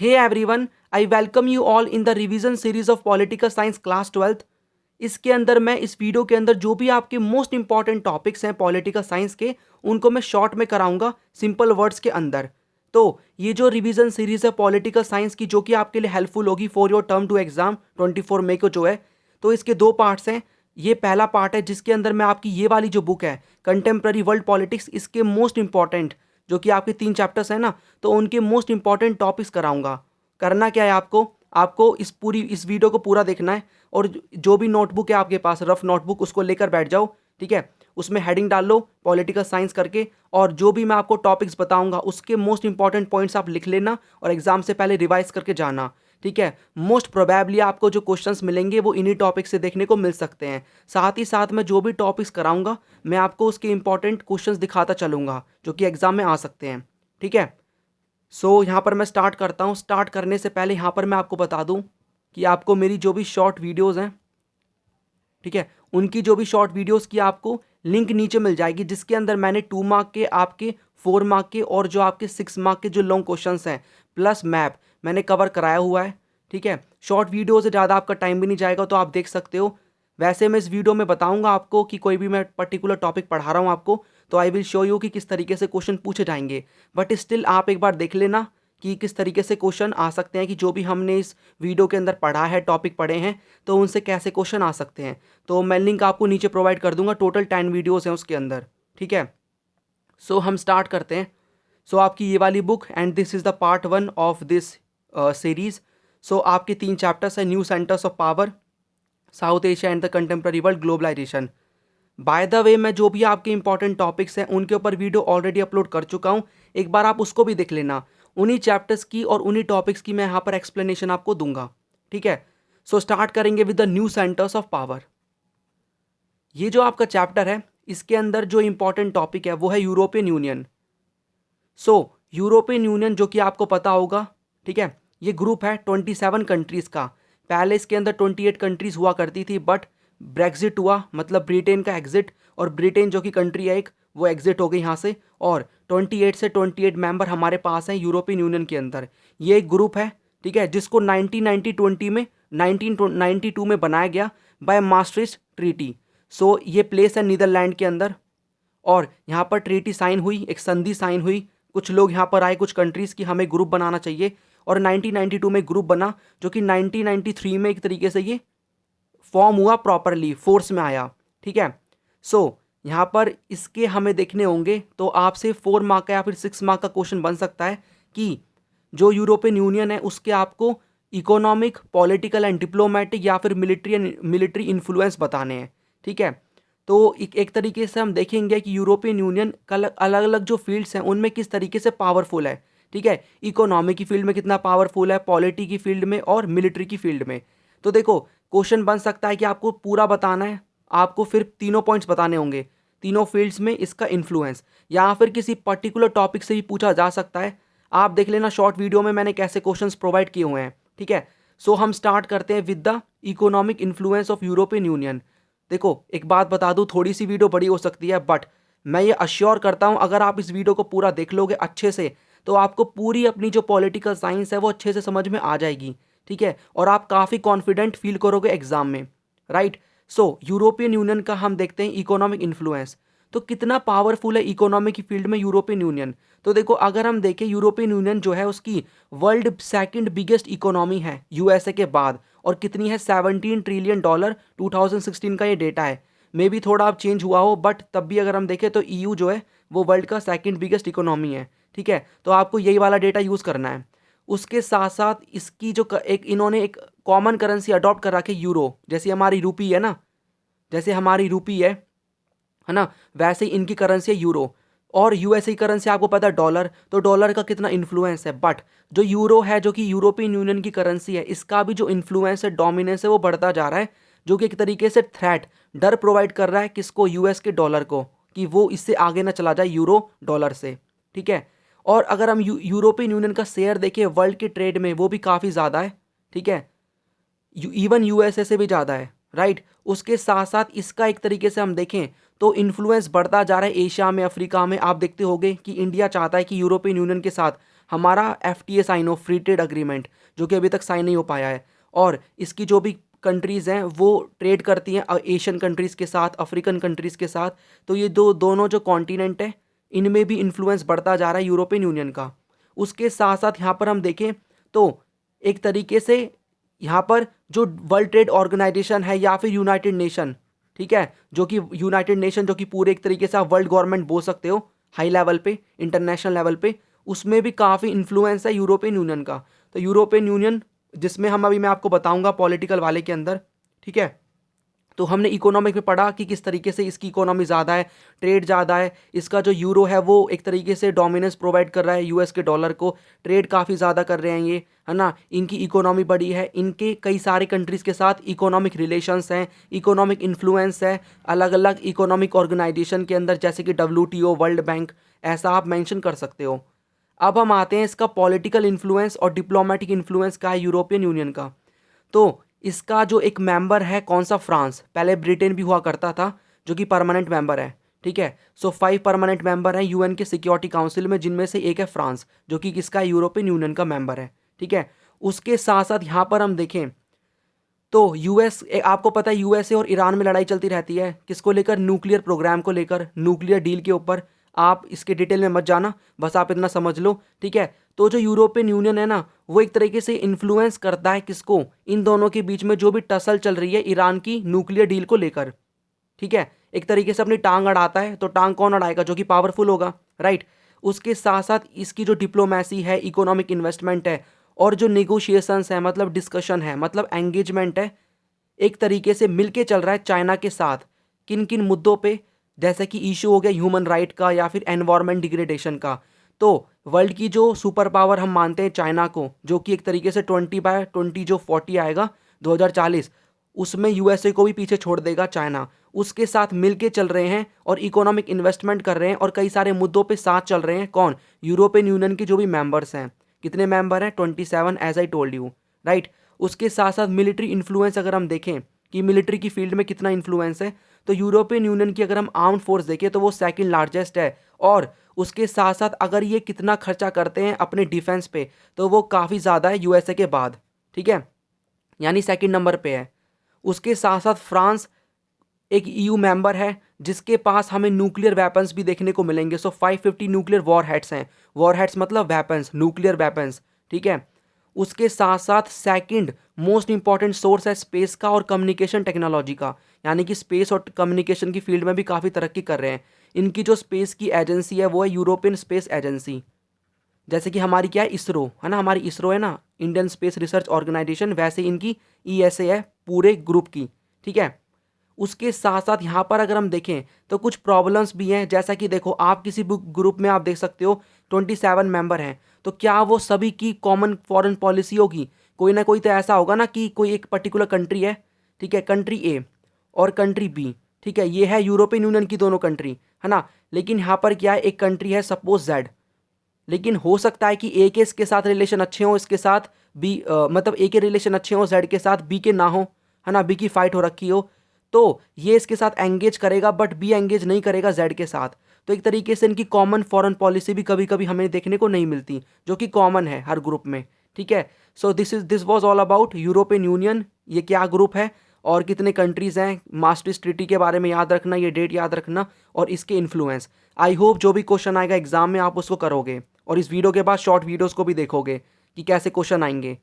Hey everyone, I welcome you all in the revision series of political science class 12th। इसके अंदर मैं इस video के अंदर जो भी आपके मोस्ट इंपॉर्टेंट टॉपिक्स हैं पॉलिटिकल साइंस के, उनको मैं शॉर्ट में कराऊंगा सिंपल वर्ड्स के अंदर। तो ये जो रिवीजन सीरीज है पॉलिटिकल साइंस की, जो कि आपके लिए हेल्पफुल होगी for your term two exam 24 मई को जो है, तो इसके दो पार्ट्स हैं। ये पहला पार्ट है जिसके अंदर मैं आपकी ये वाली जो बुक है कंटेम्प्रेरी वर्ल्ड पॉलिटिक्स, इसके मोस्ट इंपॉर्टेंट जो कि आपके 3 चैप्टर्स हैं ना, तो उनके मोस्ट इंपॉर्टेंट टॉपिक्स कराऊंगा। करना क्या है आपको आपको इस वीडियो को पूरा देखना है, और जो भी नोटबुक है आपके पास, रफ नोटबुक, उसको लेकर बैठ जाओ। ठीक है, उसमें हेडिंग डाल लो पॉलिटिकल साइंस करके, और जो भी मैं आपको टॉपिक्स बताऊंगा उसके मोस्ट इंपॉर्टेंट पॉइंट्स आप लिख लेना और एग्जाम से पहले रिवाइज करके जाना। ठीक है, मोस्ट प्रोबेबली आपको जो क्वेश्चंस मिलेंगे वो इन्हीं टॉपिक से देखने को मिल सकते हैं। साथ ही साथ मैं जो भी टॉपिक्स कराऊंगा मैं आपको उसके इंपॉर्टेंट क्वेश्चंस दिखाता चलूंगा जो कि एग्जाम में आ सकते हैं। ठीक है, सो यहाँ पर मैं स्टार्ट करता हूँ। स्टार्ट करने से पहले यहाँ पर मैं आपको बता दूँ कि आपको मेरी जो भी शॉर्ट वीडियोज़ हैं, ठीक है, उनकी जो भी शॉर्ट वीडियोज़ की आपको लिंक नीचे मिल जाएगी, जिसके अंदर मैंने 2 मार्क के, आपके 4 मार्क के और जो आपके 6 मार्क के जो लॉन्ग क्वेश्चंस हैं प्लस मैप मैंने कवर कराया हुआ है। ठीक है, शॉर्ट वीडियो से ज़्यादा आपका टाइम भी नहीं जाएगा, तो आप देख सकते हो। वैसे मैं इस वीडियो में बताऊंगा आपको कि कोई भी मैं पर्टिकुलर टॉपिक पढ़ा रहा हूँ आपको, तो आई विल शो यू कि किस तरीके से क्वेश्चन पूछे जाएंगे। बट स्टिल आप एक बार देख लेना कि किस तरीके से क्वेश्चन आ सकते हैं, कि जो भी हमने इस वीडियो के अंदर पढ़ा है, टॉपिक पढ़े हैं, तो उनसे कैसे क्वेश्चन आ सकते हैं। तो मैं लिंक आपको नीचे प्रोवाइड कर दूंगा। टोटल 10 वीडियोज़ हैं उसके अंदर। ठीक है, सो हम स्टार्ट करते हैं। सो आपकी ये वाली book, and this is the part 1 of this series. So आपके 3 चैप्टर्स हैं, new centres of power, south Asia and the contemporary world, globalisation. By the way, मैं जो भी आपके इंपॉर्टेंट टॉपिक्स हैं उनके ऊपर वीडियो ऑलरेडी अपलोड कर चुका हूँ, एक बार आप उसको भी देख लेना। उन्हीं चैप्टर्स की और उन्हीं टॉपिक्स की मैं यहाँ पर एक्सप्लेनेशन आपको दूंगा। ठीक है, सो स्टार्ट करेंगे with the new centres of power. ये जो आपका चैप्टर है, इसके अंदर जो इंपॉर्टेंट टॉपिक है वो है यूरोपियन यूनियन। सो यूरोपियन यूनियन, जो कि आपको पता होगा, ठीक है, ये ग्रुप है 27 कंट्रीज़ का। पहले इसके अंदर 28 कंट्रीज़ हुआ करती थी, बट ब्रेग्जिट हुआ, मतलब ब्रिटेन का एग्जिट, और ब्रिटेन जो कि कंट्री है एक, वो एग्जिट हो गई यहाँ से, और 28 से 28 मेंबर हमारे पास हैं यूरोपियन यूनियन के अंदर। ये एक ग्रुप है, ठीक है, जिसको 1992 में बनाया गया बाय maastricht ट्रीटी। सो ये प्लेस है नीदरलैंड के अंदर, और यहाँ पर ट्रीटी साइन हुई, एक संधि साइन हुई। कुछ लोग यहाँ पर आए, कुछ कंट्रीज़ की हमें ग्रुप बनाना चाहिए, और 1992 में ग्रुप बना, जो कि 1993 में एक तरीके से ये फॉर्म हुआ, प्रॉपरली फोर्स में आया। ठीक है, सो यहाँ पर इसके हमें देखने होंगे, तो आपसे 4 मार्क का या फिर 6 मार्क का क्वेश्चन बन सकता है कि जो यूरोपियन यूनियन है उसके आपको इकोनॉमिक, पॉलिटिकल एंड डिप्लोमेटिक या फिर मिलिट्री इन्फ्लुएंस बताने हैं। ठीक है, तो एक तरीके से हम देखेंगे कि यूरोपियन यूनियन का अलग अलग जो फील्ड्स हैं उनमें किस तरीके से पावरफुल है। ठीक है, इकोनॉमी की फील्ड में कितना पावरफुल है, पॉलिटी की फील्ड में और मिलिट्री की फील्ड में। तो देखो, क्वेश्चन बन सकता है कि आपको पूरा बताना है, आपको फिर तीनों पॉइंट्स बताने होंगे, तीनों फील्ड्स में इसका इन्फ्लुएंस, या फिर किसी पर्टिकुलर टॉपिक से भी पूछा जा सकता है। आप देख लेना शॉर्ट वीडियो में मैंने कैसे क्वेश्चंस प्रोवाइड किए हुए हैं। ठीक है, सो हम स्टार्ट करते हैं with the economic influence of European union. देखो, एक बात बता दूं, थोड़ी सी वीडियो बड़ी हो सकती है, बट मैं ये अश्योर करता हूं अगर आप इस वीडियो को पूरा देख लोगे अच्छे से, तो आपको पूरी अपनी जो पॉलिटिकल साइंस है वो अच्छे से समझ में आ जाएगी। ठीक है, और आप काफ़ी कॉन्फिडेंट फील करोगे एग्जाम में। राइट, सो यूरोपियन यूनियन का हम देखते हैं इकोनॉमिक इन्फ्लुएंस। तो कितना पावरफुल है इकोनॉमी की फील्ड में यूरोपियन यूनियन। तो देखो, अगर हम देखें, यूरोपियन यूनियन जो है उसकी वर्ल्ड सेकंड बिगेस्ट इकोनॉमी है यूएसए के बाद, और कितनी है, $17 ट्रिलियन। 2016 का ये डेटा है, मे बी थोड़ा अब चेंज हुआ हो, बट तब भी अगर हम देखें तो ईयू जो है वो वर्ल्ड का सेकंड बिगेस्ट इकोनॉमी है। ठीक है, तो आपको यही वाला डेटा यूज़ करना है। उसके साथ साथ इसकी जो इन्होंने एक कॉमन करेंसी अडॉप्ट कर रखी है, यूरो। जैसे हमारी रूपी है ना, जैसे हमारी रूपी है ना, वैसे ही इनकी करेंसी है यूरो। और यूएसए की करेंसी आपको पता है डॉलर, तो डॉलर का कितना इन्फ्लुएंस है। बट जो यूरो है, जो कि यूरोपियन यूनियन की करेंसी है, इसका भी जो इन्फ्लुएंस है, डोमिनेंस है, वो बढ़ता जा रहा है, जो कि एक तरीके से थ्रेट, डर प्रोवाइड कर रहा है किसको, यूएस के डॉलर को, कि वो इससे आगे ना चला जाए यूरो डॉलर से। ठीक है, और अगर हम यूरोपियन यूनियन का शेयर देखें वर्ल्ड के ट्रेड में, वो भी काफ़ी ज़्यादा है। ठीक है, इवन यूएसए से भी ज़्यादा है। राइट, उसके साथ साथ इसका एक तरीके से हम देखें तो इन्फ्लुएंस बढ़ता जा रहा है एशिया में, अफ्रीका में। आप देखते होंगे कि इंडिया चाहता है कि यूरोपियन यूनियन के साथ हमारा FTA साइन हो, फ्री ट्रेड अग्रीमेंट, जो कि अभी तक साइन नहीं हो पाया है। और इसकी जो भी कंट्रीज़ हैं वो ट्रेड करती हैं एशियन कंट्रीज़ के साथ, अफ्रीकन कंट्रीज़ के साथ। तो ये दोनों जो कॉन्टिनेंट है इनमें भी इन्फ्लुएंस बढ़ता जा रहा है यूरोपियन यूनियन का। उसके साथ साथ यहाँ पर हम देखें तो एक तरीके से यहाँ पर जो वर्ल्ड ट्रेड ऑर्गेनाइजेशन है या फिर यूनाइटेड नेशन, ठीक है, जो कि यूनाइटेड नेशन जो कि पूरे एक तरीके से आप वर्ल्ड गवर्नमेंट बोल सकते हो हाई लेवल पे, इंटरनेशनल लेवल पे, उसमें भी काफ़ी इन्फ्लुएंस है यूरोपियन यूनियन का। तो यूरोपियन यूनियन जिसमें हम अभी मैं आपको बताऊंगा पॉलिटिकल वाले के अंदर, ठीक है। तो हमने इकोनॉमिक में पढ़ा कि किस तरीके से इसकी इकोनॉमी ज़्यादा है, ट्रेड ज़्यादा है, इसका जो यूरो है वो एक तरीके से डोमिनेंस प्रोवाइड कर रहा है यूएस के डॉलर को, ट्रेड काफ़ी ज़्यादा कर रहे हैं ये, है ना। इनकी इकोनॉमी बड़ी है, इनके कई सारे कंट्रीज़ के साथ इकोनॉमिक रिलेशंस हैं, इकोनॉमिक इन्फ्लुएंस है अलग अलग इकोनॉमिक ऑर्गेनाइजेशन के अंदर, जैसे कि WTO, वर्ल्ड बैंक, ऐसा आप मेंशन कर सकते हो। अब हम आते हैं इसका पॉलिटिकल इन्फ्लुएंस और डिप्लोमेटिक इन्फ्लुएंस का है यूरोपियन यूनियन का। तो इसका जो एक मेंबर है कौन सा, फ्रांस, पहले ब्रिटेन भी हुआ करता था जो कि परमानेंट मेंबर है, ठीक है। सो 5 परमानेंट मेंबर हैं यूएन के सिक्योरिटी काउंसिल में, जिनमें से एक है फ्रांस जो कि किसका, यूरोपियन यूनियन का मेंबर है, ठीक है। उसके साथ साथ यहाँ पर हम देखें तो यूएस, आपको पता है यूएसए और ईरान में लड़ाई चलती रहती है, किसको लेकर, न्यूक्लियर प्रोग्राम को लेकर, न्यूक्लियर डील के ऊपर। आप इसके डिटेल में मत जाना, बस आप इतना समझ लो, ठीक है। तो जो यूरोपियन यूनियन है ना, वो एक तरीके से इन्फ्लुएंस करता है किसको, इन दोनों के बीच में जो भी टसल चल रही है ईरान की न्यूक्लियर डील को लेकर, ठीक है। एक तरीके से अपनी टांग अड़ाता है, तो टांग कौन अड़ाएगा, जो कि पावरफुल होगा, राइट। उसके साथ साथ इसकी जो डिप्लोमेसी है, इकोनॉमिक इन्वेस्टमेंट है, और जो नेगोशिएशंस है, मतलब डिस्कशन है, मतलब एंगेजमेंट है, एक तरीके से मिलके चल रहा है चाइना के साथ। किन किन मुद्दों पे, जैसे कि इशू हो गया ह्यूमन राइट का या फिर एनवायरमेंट डिग्रेडेशन का। तो वर्ल्ड की जो सुपर पावर हम मानते हैं चाइना को, जो कि एक तरीके से 20/20 जो 40 आएगा 2040, उसमें यूएसए को भी पीछे छोड़ देगा चाइना। उसके साथ मिलके चल रहे हैं और इकोनॉमिक इन्वेस्टमेंट कर रहे हैं और कई सारे मुद्दों पे साथ चल रहे हैं। कौन, यूरोपियन यूनियन के जो भी मेंबर्स हैं। कितने मेंबर हैं, 27, as I told you, right. उसके साथ साथ मिलिट्री इन्फ्लुएंस अगर हम देखें कि मिलिट्री की फील्ड में कितना इन्फ्लुएंस है, तो यूरोपियन यूनियन की अगर हम आर्म्ड फोर्स देखें तो वो सेकंड लार्जेस्ट है। और उसके साथ साथ अगर ये कितना खर्चा करते हैं अपने डिफेंस पे, तो वो काफ़ी ज़्यादा है यूएसए के बाद, ठीक है, यानी सेकंड नंबर पे है। उसके साथ साथ फ्रांस एक ईयू मेंबर है जिसके पास हमें न्यूक्लियर वेपन्स भी देखने को मिलेंगे। सो 550 न्यूक्लियर वॉर हेड्स हैं, वॉर हेड्स मतलब वेपन्स, न्यूक्लियर वेपन्स, ठीक है। उसके साथ साथ सेकंड मोस्ट इंपॉर्टेंट सोर्स है स्पेस का और कम्युनिकेशन टेक्नोलॉजी का, यानी कि स्पेस और कम्युनिकेशन की फील्ड में भी काफ़ी तरक्की कर रहे हैं। इनकी जो स्पेस की एजेंसी है वो है यूरोपियन स्पेस एजेंसी, जैसे कि हमारी क्या है, इसरो है ना, हमारी इसरो है ना, इंडियन स्पेस रिसर्च ऑर्गेनाइजेशन, वैसे इनकी ESA है पूरे ग्रुप की, ठीक है। उसके साथ साथ यहाँ पर अगर हम देखें तो कुछ प्रॉब्लम्स भी हैं, जैसा कि देखो आप किसी ग्रुप में आप देख सकते हो 27 मेंबर हैं, तो क्या वो सभी की कॉमन फॉरेन पॉलिसी होगी, कोई ना कोई तो ऐसा होगा ना कि कोई एक पर्टिकुलर कंट्री है, ठीक है, कंट्री A और कंट्री B, ठीक है, ये है यूरोपियन यूनियन की दोनों कंट्री, है ना। लेकिन यहाँ पर क्या है, एक कंट्री है सपोज Z, लेकिन हो सकता है कि A के इसके साथ रिलेशन अच्छे हों, इसके साथ B, मतलब A के रिलेशन अच्छे हों Z के साथ, B के ना हो, है ना, B की फाइट हो रखी हो, तो ये इसके साथ एंगेज करेगा बट B एंगेज नहीं करेगा Z के साथ। तो एक तरीके से इनकी कॉमन फॉरेन पॉलिसी भी कभी कभी हमें देखने को नहीं मिलती, जो कि कॉमन है हर ग्रुप में, ठीक है। So this was all about European union, ये क्या ग्रुप है और कितने कंट्रीज़ हैं, मास्ट्रिक्ट ट्रीटी के बारे में याद रखना, ये डेट याद रखना और इसके इन्फ्लुएंस। आई होप जो भी क्वेश्चन आएगा एग्जाम में आप उसको करोगे और इस वीडियो के बाद शॉर्ट वीडियोज़ को भी देखोगे कि कैसे क्वेश्चन आएंगे।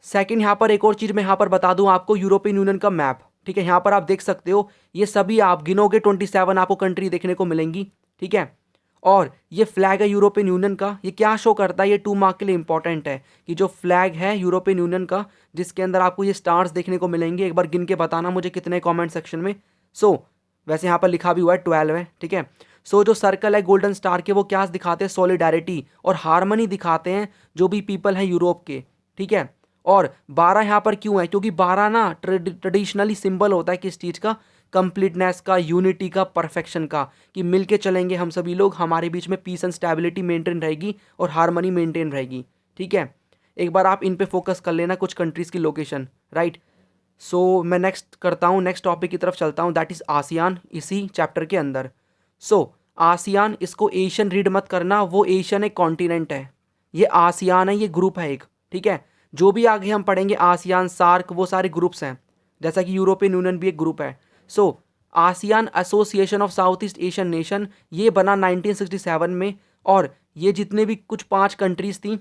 सेकंड, यहाँ पर एक और चीज़ मैं यहाँ पर बता दूँ आपको, यूरोपियन यूनियन का मैप, ठीक है, यहाँ पर आप देख सकते हो, ये सभी आप गिनोगे 27 आपको कंट्री देखने को मिलेंगी, ठीक है। और ये फ्लैग है यूरोपियन यूनियन का, ये क्या शो करता है, ये 2 मार्क के लिए इंपॉर्टेंट है कि जो फ्लैग है यूरोपियन यूनियन का, जिसके अंदर आपको ये स्टार्स देखने को मिलेंगे, एक बार गिन के बताना मुझे कितने कमेंट सेक्शन में। सो वैसे यहाँ पर लिखा भी हुआ है 12 है, ठीक है। सो जो सर्कल है गोल्डन स्टार के, वो क्या दिखाते हैं, सॉलिडारिटी और हारमनी दिखाते हैं जो भी पीपल हैं यूरोप के, ठीक है। और 12 यहाँ पर क्यों है, क्योंकि 12 ना ट्रेडिशनली सिंबल होता है किस चीज़ का, कंप्लीटनेस का, यूनिटी का, परफेक्शन का, कि मिलके चलेंगे हम सभी लोग, हमारे बीच में पीस एंड स्टेबिलिटी मेंटेन रहेगी और हारमनी मेंटेन रहेगी, ठीक है। एक बार आप इन पे फोकस कर लेना, कुछ कंट्रीज़ की लोकेशन, राइट। सो मैं नेक्स्ट करता हूँ, नेक्स्ट टॉपिक की तरफ चलता हूँ, दैट इज़ आसियान, इसी चैप्टर के अंदर। सो आसियान, इसको एशियन रीड मत करना, वो एशियन एक कॉन्टिनेंट है, ये आसियान है, ये ग्रुप है एक, ठीक है। जो भी आगे हम पढ़ेंगे आसियान, सार्क, वो सारे ग्रुप्स हैं, जैसा कि यूरोपियन यूनियन भी एक ग्रुप है। So ASEAN association of south east Asian nation, ये बना 1967 में, और ये जितने भी कुछ 5 कंट्रीज थी,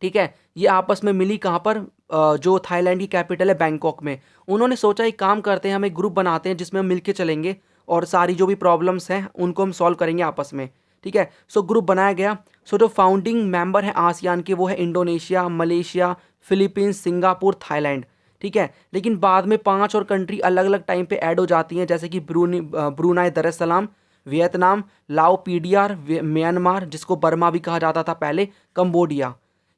ठीक है, ये आपस में मिली कहाँ पर, जो थाईलैंड की कैपिटल है बैंकॉक में। उन्होंने सोचा एक काम करते हैं, हम एक ग्रुप बनाते हैं जिसमें हम मिलके चलेंगे और सारी जो भी प्रॉब्लम्स हैं उनको हम सॉल्व करेंगे आपस में, ठीक है। सो ग्रुप बनाया गया। सो जो फाउंडिंग मेंबर है आसियान के वो है Indonesia, Malaysia, Philippines, Singapore, Thailand, ठीक है। लेकिन बाद में 5 और कंट्री अलग अलग टाइम पे ऐड हो जाती हैं, जैसे कि ब्रूनाई दरअसलाम, वियतनाम, लाओ पीडीआर, म्यांमार जिसको बर्मा भी कहा जाता था पहले, कंबोडिया,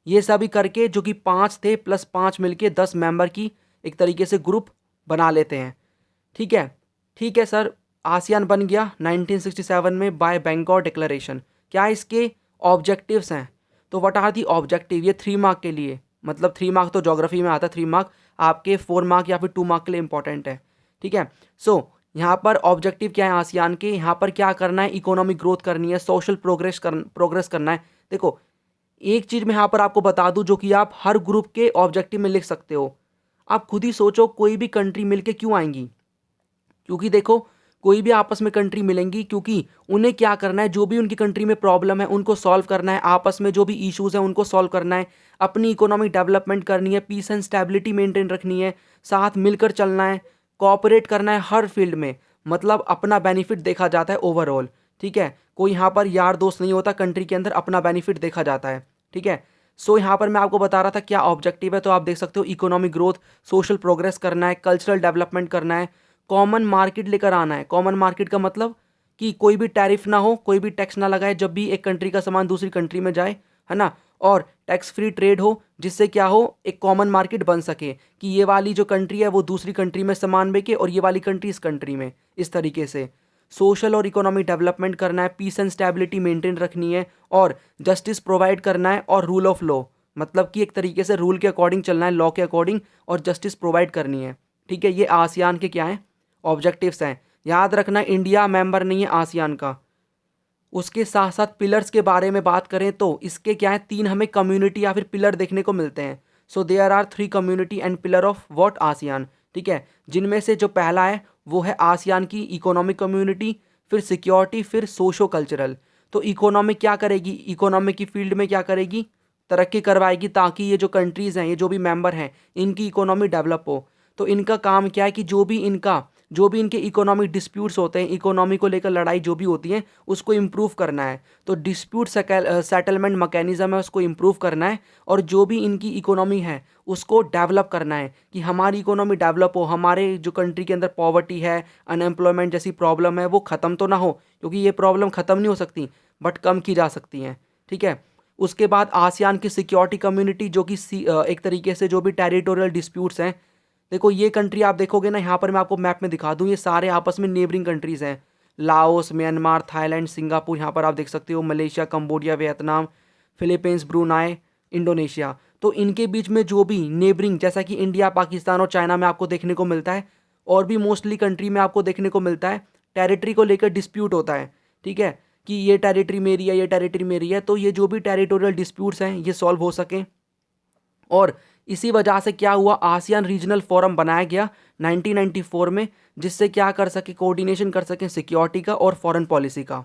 ये सभी करके जो कि 5 थे प्लस 5 मिलके 10 मेंबर की एक तरीके से ग्रुप बना लेते हैं, ठीक है। ठीक है सर, आसियान बन गया 1967 में बाय बैंकॉक डिक्लेरेशन। क्या इसके ऑब्जेक्टिव्स हैं? तो व्हाट आर दी ऑब्जेक्टिव? ये 3 मार्क के लिए, मतलब 3 मार्क तो ज्योग्राफी में आता है, 3 मार्क आपके 4 मार्क या फिर 2 मार्क के लिए इंपॉर्टेंट है, ठीक है। सो यहाँ पर ऑब्जेक्टिव क्या है आसियान के? यहाँ पर क्या करना है, इकोनॉमिक ग्रोथ करनी है, सोशल प्रोग्रेस करना है। देखो एक चीज़ मैं यहाँ पर आपको बता दूँ जो कि आप हर ग्रुप के ऑब्जेक्टिव में लिख सकते हो। आप खुद ही सोचो कोई भी कंट्री मिलके क्यों आएंगी? क्योंकि देखो कोई भी आपस में कंट्री मिलेंगी क्योंकि उन्हें क्या करना है, जो भी उनकी कंट्री में प्रॉब्लम है उनको सॉल्व करना है, आपस में जो भी इश्यूज हैं उनको सॉल्व करना है, अपनी इकोनॉमिक डेवलपमेंट करनी है, पीस एंड स्टेबिलिटी मेंटेन रखनी है, साथ मिलकर चलना है, कोऑपरेट करना है हर फील्ड में, मतलब अपना बेनिफिट देखा जाता है ओवरऑल, ठीक है। कोई यहाँ पर यार दोस्त नहीं होता, कंट्री के अंदर अपना बेनिफिट देखा जाता है, ठीक है। सो यहाँ पर मैं आपको बता रहा था क्या ऑब्जेक्टिव है, तो आप देख सकते हो इकोनॉमिक ग्रोथ, सोशल प्रोग्रेस करना है, कल्चरल डेवलपमेंट करना है, कॉमन मार्केट लेकर आना है। कॉमन मार्केट का मतलब कि कोई भी टैरिफ ना हो, कोई भी टैक्स ना लगाए जब भी एक कंट्री का सामान दूसरी कंट्री में जाए, है ना, और टैक्स फ्री ट्रेड हो, जिससे क्या हो, एक कॉमन मार्केट बन सके कि ये वाली जो कंट्री है वो दूसरी कंट्री में सामान बेचे और ये वाली कंट्री इस कंट्री में, इस तरीके से। सोशल और इकोनॉमिक डेवलपमेंट करना है, पीस एंड स्टेबिलिटी मेंटेन रखनी है, और जस्टिस प्रोवाइड करना है, और रूल ऑफ लॉ, मतलब कि एक तरीके से रूल के अकॉर्डिंग चलना है, लॉ के अकॉर्डिंग, और जस्टिस प्रोवाइड करनी है, ठीक है। ये आसियान के क्या हैं, ऑब्जेक्टिव्स हैं। याद रखना इंडिया मेंबर नहीं है आसियान का। उसके साथ साथ पिलर्स के बारे में बात करें तो इसके क्या है, 3 हमें कम्युनिटी या फिर पिलर देखने को मिलते हैं। So there are 3 community and pillar of what ASEAN, ठीक है। जिनमें से जो पहला है वो है आसियान की इकोनॉमिक कम्युनिटी, फिर सिक्योरिटी, फिर सोशो कल्चरल। तो इकोनॉमिक क्या करेगी, इकोनॉमिक की फील्ड में क्या करेगी, तरक्की करवाएगी ताकि ये जो कंट्रीज़ हैं, ये जो भी मेंबर हैं, इनकी इकोनॉमी डेवलप हो। तो इनका काम क्या है कि जो भी इनके इकोनॉमिक डिस्प्यूट्स होते हैं, इकोनॉमी को लेकर लड़ाई जो भी होती है उसको इम्प्रूव करना है। तो डिस्प्यूट सेटलमेंट मैकेनिज्म है उसको इम्प्रूव करना है, और जो भी इनकी इकोनॉमी है उसको डेवलप करना है कि हमारी इकोनॉमी डेवलप हो, हमारे जो कंट्री के अंदर पॉवर्टी है, अनएम्प्लॉयमेंट जैसी प्रॉब्लम है वो ख़त्म तो ना हो, क्योंकि ये प्रॉब्लम ख़त्म नहीं हो सकती बट कम की जा सकती हैं, ठीक है। उसके बाद आसियान की सिक्योरिटी कम्युनिटी जो कि एक तरीके से जो भी टेरिटोरियल डिस्प्यूट्स हैं, देखो ये कंट्री आप देखोगे ना, यहाँ पर मैं आपको मैप में दिखा दूँ, ये सारे आपस में नेबरिंग कंट्रीज़ हैं, लाओस, म्यांमार, थाईलैंड, सिंगापुर, यहाँ पर आप देख सकते हो Malaysia, Cambodia, Vietnam, Philippines, Brunei, Indonesia. तो इनके बीच में जो भी नेबरिंग, जैसा कि इंडिया, पाकिस्तान और चाइना में आपको देखने को मिलता है, और भी मोस्टली कंट्री में आपको देखने को मिलता है, टेरिटरी को लेकर डिस्प्यूट होता है, ठीक है, कि ये टेरिटरी मेरी है, ये टेरिटरी मेरी है। तो ये जो भी टेरिटोरियल डिस्प्यूट्स हैं ये सॉल्व हो सकें, और इसी वजह से क्या हुआ, आसियान रीजनल फोरम बनाया गया 1994 में, जिससे क्या कर सके, कोऑर्डिनेशन कर सकें सिक्योरिटी का और फॉरेन पॉलिसी का,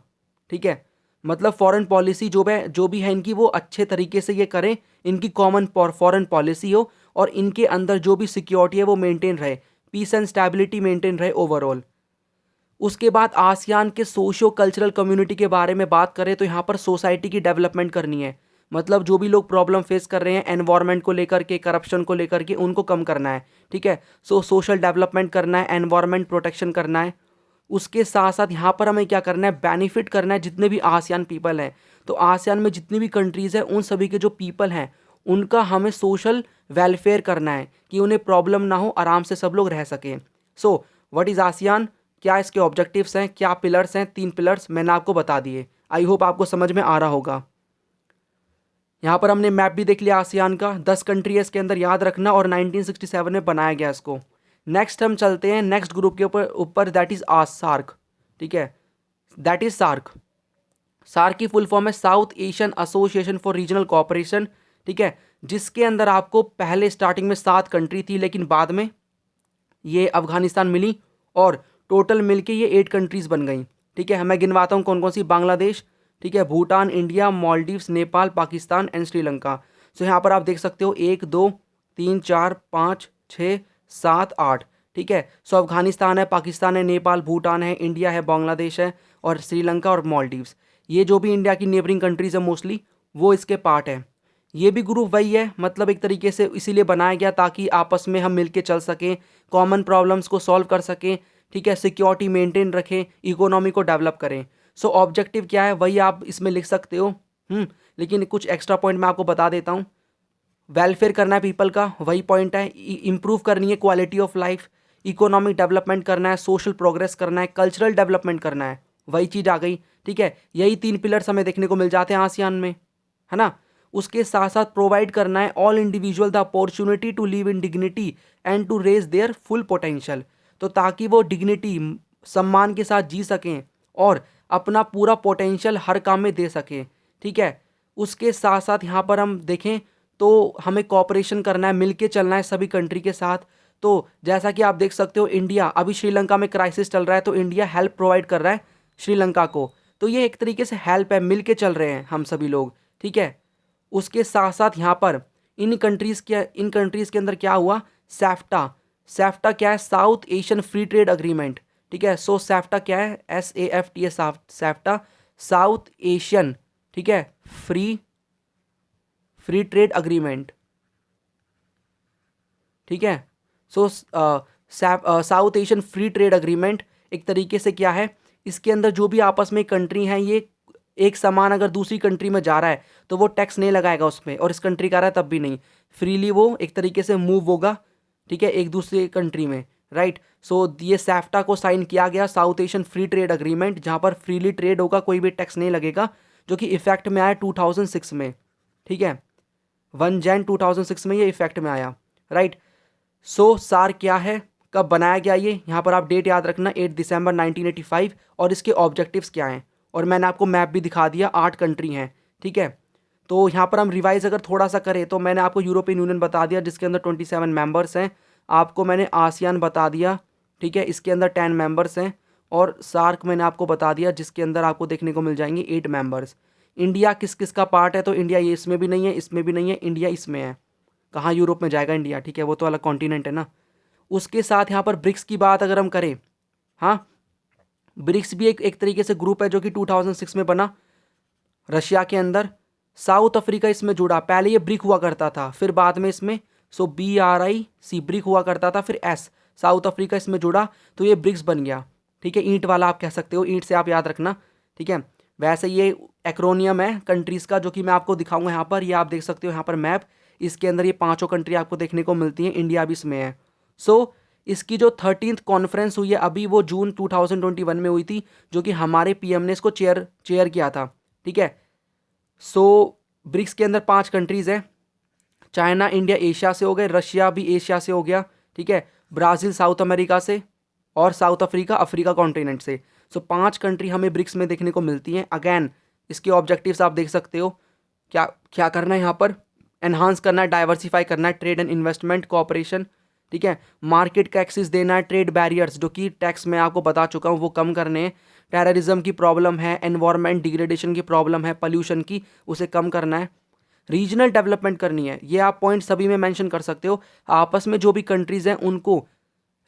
ठीक है। मतलब फॉरेन पॉलिसी जो भी है इनकी वो अच्छे तरीके से ये करें, इनकी कॉमन फॉरेन पॉलिसी हो, और इनके अंदर जो भी सिक्योरिटी है वो मेंटेन रहे, पीस एंड स्टेबिलिटी मेंटेन रहे ओवरऑल। उसके बाद आसियान के सोशो कल्चरल कम्युनिटी के बारे में बात करें तो यहाँ पर सोसाइटी की डेवलपमेंट करनी है, मतलब जो भी लोग प्रॉब्लम फेस कर रहे हैं एनवायरनमेंट को लेकर के, करप्शन को लेकर के, उनको कम करना है, ठीक है। सोशल डेवलपमेंट करना है, एनवायरनमेंट प्रोटेक्शन करना है। उसके साथ साथ यहाँ पर हमें क्या करना है, बेनिफिट करना है जितने भी आसियान पीपल हैं। तो आसियान में जितनी भी कंट्रीज़ हैं उन सभी के जो पीपल हैं उनका हमें सोशल वेलफेयर करना है कि उन्हें प्रॉब्लम ना हो, आराम से सब लोग रह सकें। सो व्हाट इज़ आसियान, क्या इसके ऑब्जेक्टिव्स हैं, क्या पिलर्स हैं, 3 पिलर्स मैंने आपको बता दिए। आई होप आपको समझ में आ रहा होगा। यहाँ पर हमने मैप भी देख लिया आसियान का, 10 कंट्री है इसके अंदर, याद रखना, और 1967 में बनाया गया इसको। नेक्स्ट हम चलते हैं नेक्स्ट ग्रुप के ऊपर दैट इज़ सार्क, ठीक है, दैट इज़ सार्क। सार्क की फुल फॉर्म है south Asian association for regional cooperation, ठीक है, जिसके अंदर आपको पहले स्टार्टिंग में 7 कंट्री थी, लेकिन बाद में ये अफगानिस्तान मिली और टोटल मिलके ये 8 कंट्रीज़ बन गई, ठीक है। मैं गिनवाता हूँ कौन कौन सी। बांग्लादेश, ठीक है, भूटान, इंडिया, मालदीव्स, नेपाल, पाकिस्तान एंड श्रीलंका। सो यहाँ पर आप देख सकते हो 1 2 3 4 5 6 7 8, ठीक है। सो अफगानिस्तान है, पाकिस्तान है, नेपाल, भूटान है, इंडिया है, बांग्लादेश है और श्रीलंका और मालदीव्स। ये जो भी इंडिया की नेबरिंग कंट्रीज़ है मोस्टली वो इसके पार्ट है। ये भी ग्रुप वही है, मतलब एक तरीके से इसीलिए बनाया गया ताकि आपस में हम मिलके चल सकें, कॉमन प्रॉब्लम्स को सॉल्व कर सकें, ठीक है, सिक्योरिटी मेंटेन रखें, इकोनॉमी को डेवलप करें। सो ऑब्जेक्टिव क्या है वही आप इसमें लिख सकते हो। लेकिन कुछ एक्स्ट्रा पॉइंट मैं आपको बता देता हूँ। वेलफेयर करना है पीपल का, वही पॉइंट है। इम्प्रूव करनी है quality of life, economic development करना है, सोशल प्रोग्रेस करना है, कल्चरल डेवलपमेंट करना है, वही चीज़ आ गई, ठीक है। यही 3 पिलर्स हमें देखने को मिल जाते हैं आसियान में, है ना। उसके साथ साथ प्रोवाइड करना है all individual the opportunity to live in dignity and to raise their full potential, तो ताकि वो डिग्निटी सम्मान के साथ जी सकें और अपना पूरा पोटेंशियल हर काम में दे सकें, ठीक है। उसके साथ साथ यहाँ पर हम देखें तो हमें कोऑपरेशन करना है, मिलके चलना है सभी कंट्री के साथ। तो जैसा कि आप देख सकते हो इंडिया, अभी श्रीलंका में क्राइसिस चल रहा है तो इंडिया हेल्प प्रोवाइड कर रहा है श्रीलंका को, तो ये एक तरीके से हेल्प है, मिलके चल रहे हैं हम सभी लोग, ठीक है। उसके साथ साथ यहाँ पर इन कंट्रीज़ के अंदर क्या हुआ, सेफ्टा क्या है, south Asian free trade agreement, ठीक है। सो सेफ्टा क्या है, SAFTA, सेफ्टा साउथ एशियन, ठीक है, फ्री ट्रेड अग्रीमेंट, ठीक है। So south Asian free trade agreement एक तरीके से क्या है, इसके अंदर जो भी आपस में कंट्री हैं ये एक सामान अगर दूसरी कंट्री में जा रहा है तो वो टैक्स नहीं लगाएगा उसमें, और इस कंट्री का रहा है तब भी नहीं, फ्रीली वो एक तरीके से मूव होगा, ठीक है, एक दूसरे कंट्री में, राइट। सो ये सेफ्टा को साइन किया गया, south Asian free trade agreement, जहाँ पर फ्रीली ट्रेड होगा, कोई भी टैक्स नहीं लगेगा, जो कि इफेक्ट में आया 2006 में, ठीक है, 1 जन 2006 में ये इफेक्ट में आया, राइट। सो सार्क क्या है, कब बनाया गया ये, यहाँ पर आप डेट याद रखना 8 दिसंबर 1985, और इसके ऑब्जेक्टिव्स क्या हैं, और मैंने आपको मैप भी दिखा दिया, 8 कंट्री हैं, ठीक है। तो यहाँ पर हम रिवाइज अगर थोड़ा सा करें तो मैंने आपको यूरोपियन यूनियन बता दिया जिसके अंदर 27 मेंबर्स हैं, आपको मैंने आसियान बता दिया, ठीक है, इसके अंदर 10 मेंबर्स हैं, और सार्क मैंने आपको बता दिया जिसके अंदर आपको देखने को मिल जाएंगे 8 मेंबर्स। इंडिया किस किस का पार्ट है, तो इंडिया ये इसमें भी नहीं है, इसमें भी नहीं है, इंडिया इसमें है, कहाँ यूरोप में जाएगा इंडिया, ठीक है, वो तो अलग कॉन्टिनेंट है ना। उसके साथ यहाँ पर ब्रिक्स की बात अगर हम करें, हाँ, ब्रिक्स भी एक तरीके से ग्रुप है जो कि 2006 में बना रशिया के अंदर। साउथ अफ्रीका इसमें जुड़ा, पहले ये ब्रिक हुआ करता था, फिर बाद में इसमें BRIC ब्रिक हुआ करता था, फिर S साउथ अफ्रीका इसमें जुड़ा तो ये ब्रिक्स बन गया, ठीक है। ईंट वाला आप कह सकते हो, ईंट से आप याद रखना, ठीक है। वैसे ये एक्रोनियम है कंट्रीज़ का जो कि मैं आपको दिखाऊंगा यहाँ पर, ये आप देख सकते हो यहाँ पर मैप, इसके अंदर ये 5 कंट्री आपको देखने को मिलती हैं, इंडिया भी इसमें है। सो इसकी जो 13th कॉन्फ्रेंस हुई है अभी वो जून 2021 में हुई थी, जो कि हमारे PM ने इसको चेयर किया था, ठीक है। सो ब्रिक्स के अंदर 5 कंट्रीज़ हैं, चाइना इंडिया एशिया से हो गए, रशिया भी एशिया से हो गया, ठीक है, ब्राज़ील साउथ अमेरिका से, और साउथ अफ्रीका कॉन्टिनेंट से। सो 5 कंट्री हमें ब्रिक्स में देखने को मिलती हैं। अगेन इसके ऑब्जेक्टिव्स आप देख सकते हो, क्या क्या करना है यहाँ पर, एनहांस करना है, डाइवर्सिफाई करना है, ट्रेड एंड इन्वेस्टमेंट कोऑपरेशन, ठीक है, मार्केट का एक्सेस देना है, ट्रेड बैरियर्स जो कि टैक्स में आपको बता चुका हूँ वो कम करने हैं, टेररिज्म की प्रॉब्लम है, एनवायरनमेंट डिग्रेडेशन की प्रॉब्लम है, पॉल्यूशन की, उसे कम करना है, रीजनल डेवलपमेंट करनी है। ये आप पॉइंट सभी में मेंशन कर सकते हो, आपस में जो भी कंट्रीज़ हैं उनको